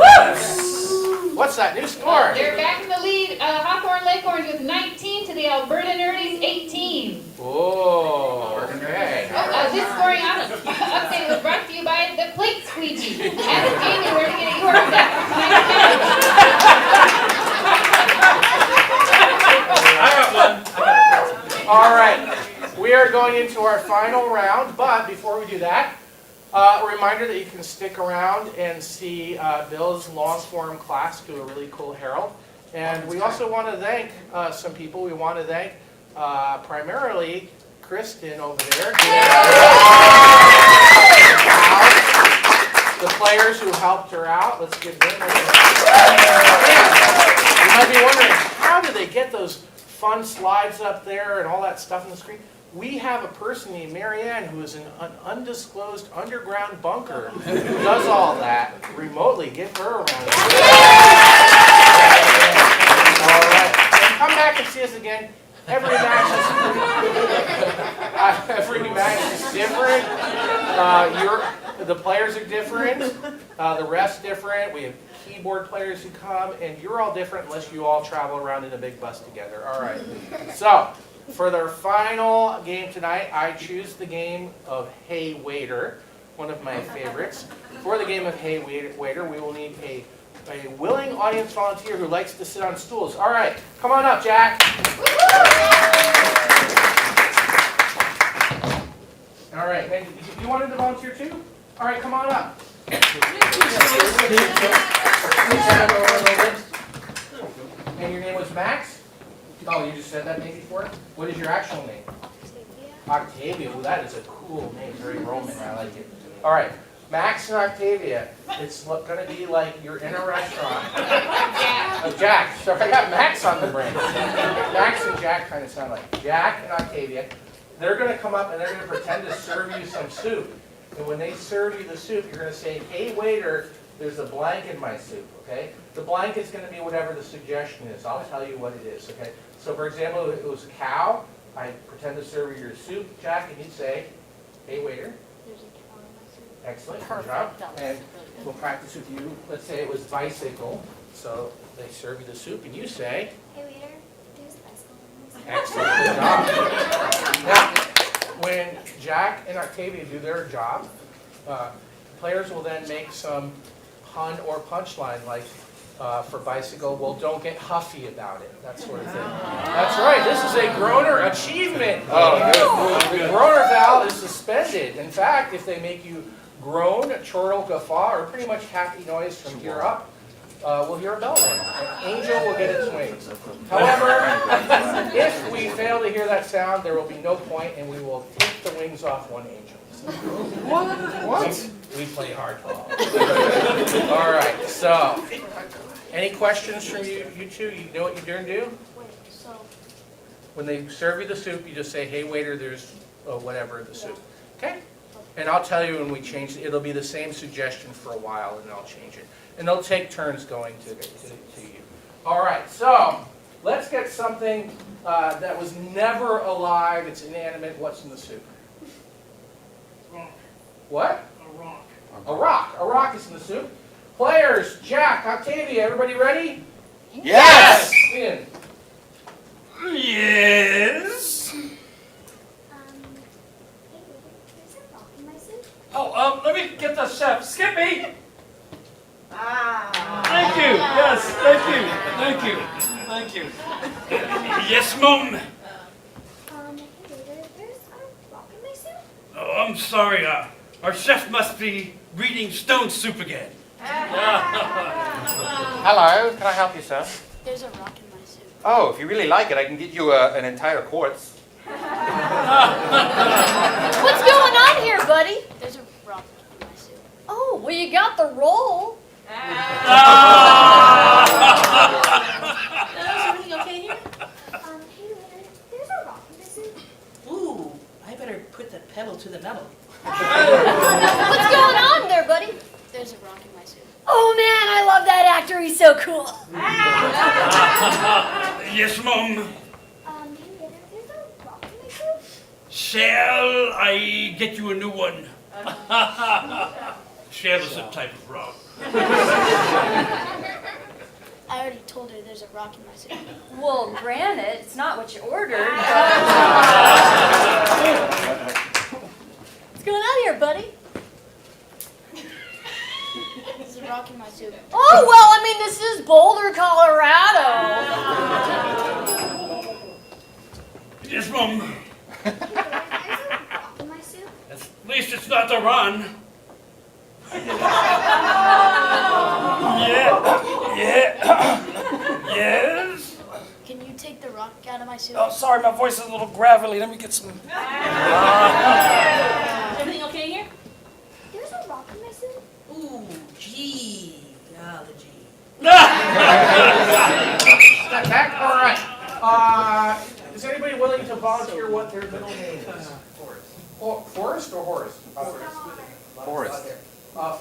What's that new score? They're back in the lead. Hawthorne Lakehorns with 19 to the Alberta Nerdies 18. Oh, okay. This scoring update was brought to you by the Plate Squeegee. Ask Jamie where to get yours at. I got one. All right. We are going into our final round, but before we do that, a reminder that you can stick around and see Bill's long-form class do a really cool herald. And we also want to thank some people. We want to thank primarily Kristen over there. The players who helped her out. Let's give them a You might be wondering, how do they get those fun slides up there and all that stuff on the screen? We have a person named Marianne who is in an undisclosed underground bunker who does all that remotely. Give her a round of applause. All right. And come back and see us again. Every match is different. The players are different. The ref's different. We have keyboard players who come, and you're all different unless you all travel around in a big bus together. All right. So, for their final game tonight, I choose the game of Hey Waiter, one of my favorites. For the game of Hey Waiter, we will need a willing audience volunteer who likes to sit on stools. All right, come on up, Jack. All right, and you wanted to volunteer too? All right, come on up. And your name was Max? Oh, you just said that name before? What is your actual name? Octavia. Well, that is a cool name. Very Roman. I like it. All right. Max and Octavia. It's going to be like you're in a restaurant. Jack. Sorry, I got Max on the brain. Max and Jack kind of sound like Jack and Octavia. They're going to come up and they're going to pretend to serve you some soup. And when they serve you the soup, you're going to say, hey, waiter, there's a blank in my soup, okay? The blank is going to be whatever the suggestion is. I'll tell you what it is, okay? So, for example, if it was a cow, I pretend to serve you your soup, Jack, and you'd say, hey, waiter. There's a cow in my soup. Excellent, good job. And we'll practice with you. Let's say it was bicycle. So they serve you the soup, and you say, Hey waiter, there's a bicycle in my soup. excellent, good job. Now, when Jack and Octavia do their job, players will then make some pun or punchline, like for bicycle, well, don't get huffy about it, that sort of thing. That's right, this is a groaner achievement. The groaner vowel is suspended. In fact, if they make you groan, chortle, guffaw, or pretty much happy noise from here up, we'll hear a bell ring. An angel will get its wings. However, if we fail to hear that sound, there will be no point, and we will take the wings off one angel. What? We play hardball. All right, so, any questions from you two? You know what you're going to do? Wait, so When they serve you the soup, you just say, hey, waiter, there's whatever in the soup. Okay? And I'll tell you when we change it. It'll be the same suggestion for a while, and I'll change it. And they'll take turns going to you. All right, so let's get something that was never alive. It's inanimate. What's in the soup? What? A rock. A rock. A rock is in the soup. Players, Jack, Octavia, everybody ready? Yes! In. Yes. hey waiter, there's a rock in my soup. Oh, let me get the chef. Skippy. Thank you. Yes, thank you. Thank you. Thank you. Yes, Mom. Hey waiter, there's a rock in my soup. Oh, I'm sorry. Our chef must be reading stone soup again. Hello, can I help you, sir? There's a rock in my soup. Oh, if you really like it, I can get you an entire quartz. What's going on here, buddy? There's a rock in my soup. Oh, well you got the roll. Is everything okay here? Hey waiter, there's a rock in my soup. Ooh, I better put the pedal to the metal. What's going on there, buddy? There's a rock in my soup. Oh man, I love that actor. He's so cool. Yes, Mom. Hey waiter, there's a rock in my soup. Shall I get you a new one? Shell is a type of rock. I already told her there's a rock in my soup. Well, granted, it's not what you ordered. What's going on here, buddy? There's a rock in my soup. Oh, well, I mean, this is Boulder, Colorado. Yes, Mom. Hey, waiter, there's a rock in my soup. At least it's not the run. Yes. Can you take the rock out of my soup? Oh, sorry, my voice is a little gravelly. Let me get some. Is everything okay here? There's a rock in my soup. Ooh, geology. Step back. All right. Is anybody willing to volunteer what their middle name is? Forrest or Horace? Forrest.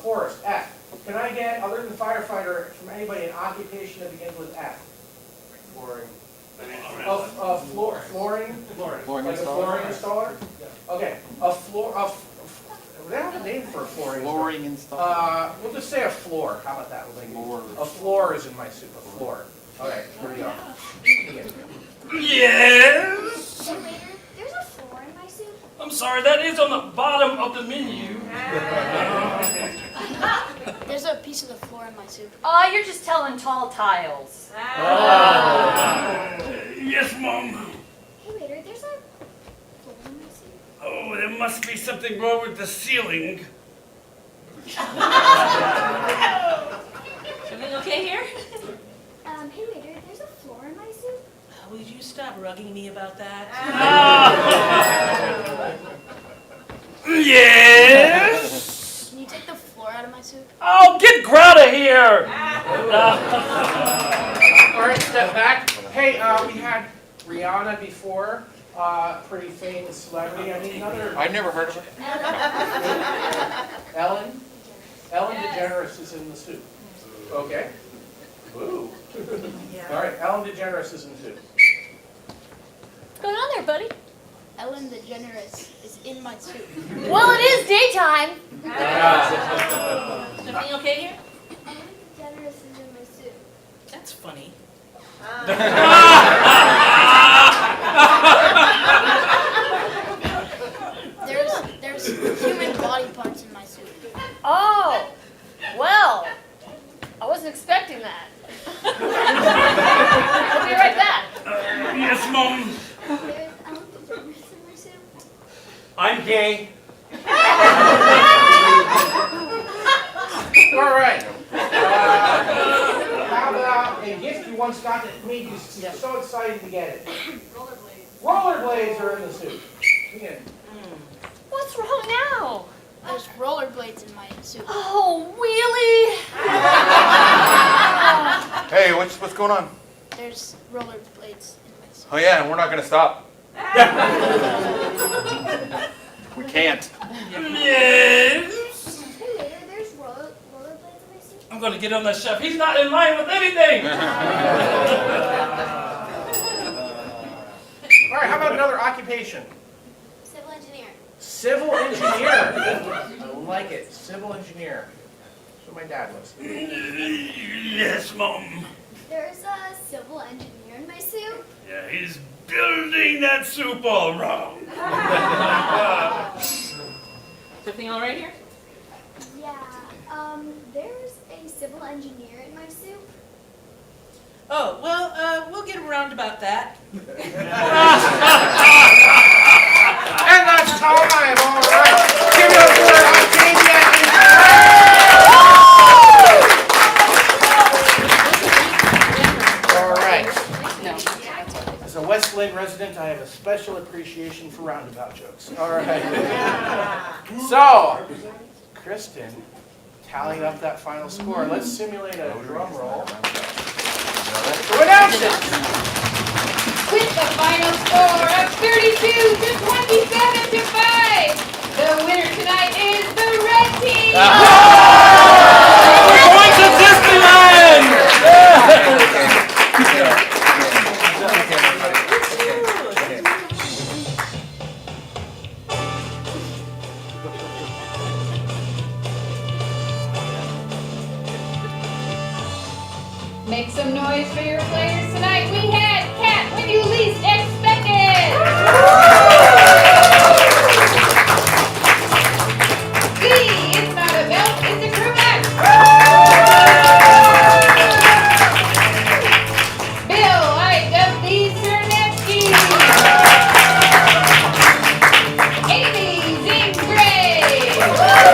Forrest. F. Can I get, other than firefighter, from anybody an occupation that begins with F? Flooring. Flooring? Flooring Like a flooring installer? Okay. They have a name for a flooring installer. Flooring installer. We'll just say a floor. How about that? We'll make it- Floor. A floor is in my soup. A floor. Okay. Here we go. Yes. Hey, waiter, there's a floor in my soup. I'm sorry, that is on the bottom of the menu. There's a piece of the floor in my soup. Oh, you're just telling tall tiles. Yes, Mom. Hey, waiter, there's a floor in my soup. Oh, there must be something wrong with the ceiling. Is everything okay here? Hey, waiter, there's a floor in my soup. Would you stop rugging me about that? Yes. Can you take the floor out of my soup? Oh, get out of here. All right, step back. Hey, we had Rihanna before, pretty famous celebrity. I need another. I've never heard of her. DeGeneres is in the soup. Okay. Ooh. All right, Ellen DeGeneres is in the soup. What's going on there, buddy? Ellen DeGeneres is in my soup. Well, it is daytime. Everything okay here? Ellen DeGeneres is in my soup. That's funny. There's human body parts in my soup. Oh, well, I wasn't expecting that. I'll be right back. Yes, Mom. There's Ellen DeGeneres in my soup. I'm gay. All right. How about a gift you once got that made you so excited to get it? Rollerblades. Rollerblades are in the soup. Again. What's wrong now? There's rollerblades in my soup. Oh, really? Hey, what's going on? There's rollerblades in my soup. Oh yeah, and we're not gonna stop. We can't. Yes. Hey, later, there's rollerblades in my soup. I'm going to get on that chef. He's not in line with anything. All right, how about another occupation? Civil engineer. Civil engineer. I like it. Civil engineer. That's what my dad was. Yes, Mom. There's a civil engineer in my soup. Yeah, he's building that soup all wrong. Is everything all right here? Yeah. There's a civil engineer in my soup. Oh, well, we'll get around about that. And that's time. All right. Give it up for Octavia. All right. As a West Lynn resident, I have a special appreciation for roundabout jokes. All right. So, Kristen, tallying up that final score. Let's simulate a drum roll to announce it. With the final score of 32 to 27 to 5, the winner tonight is the red team. Going to Disneyland! Make some noise for your players tonight. We had Cat When You Least Expected. B, It's Not a Belt, It's a Crew Max. Bill, I.W. Cernetsky. Amy, Zing Gray.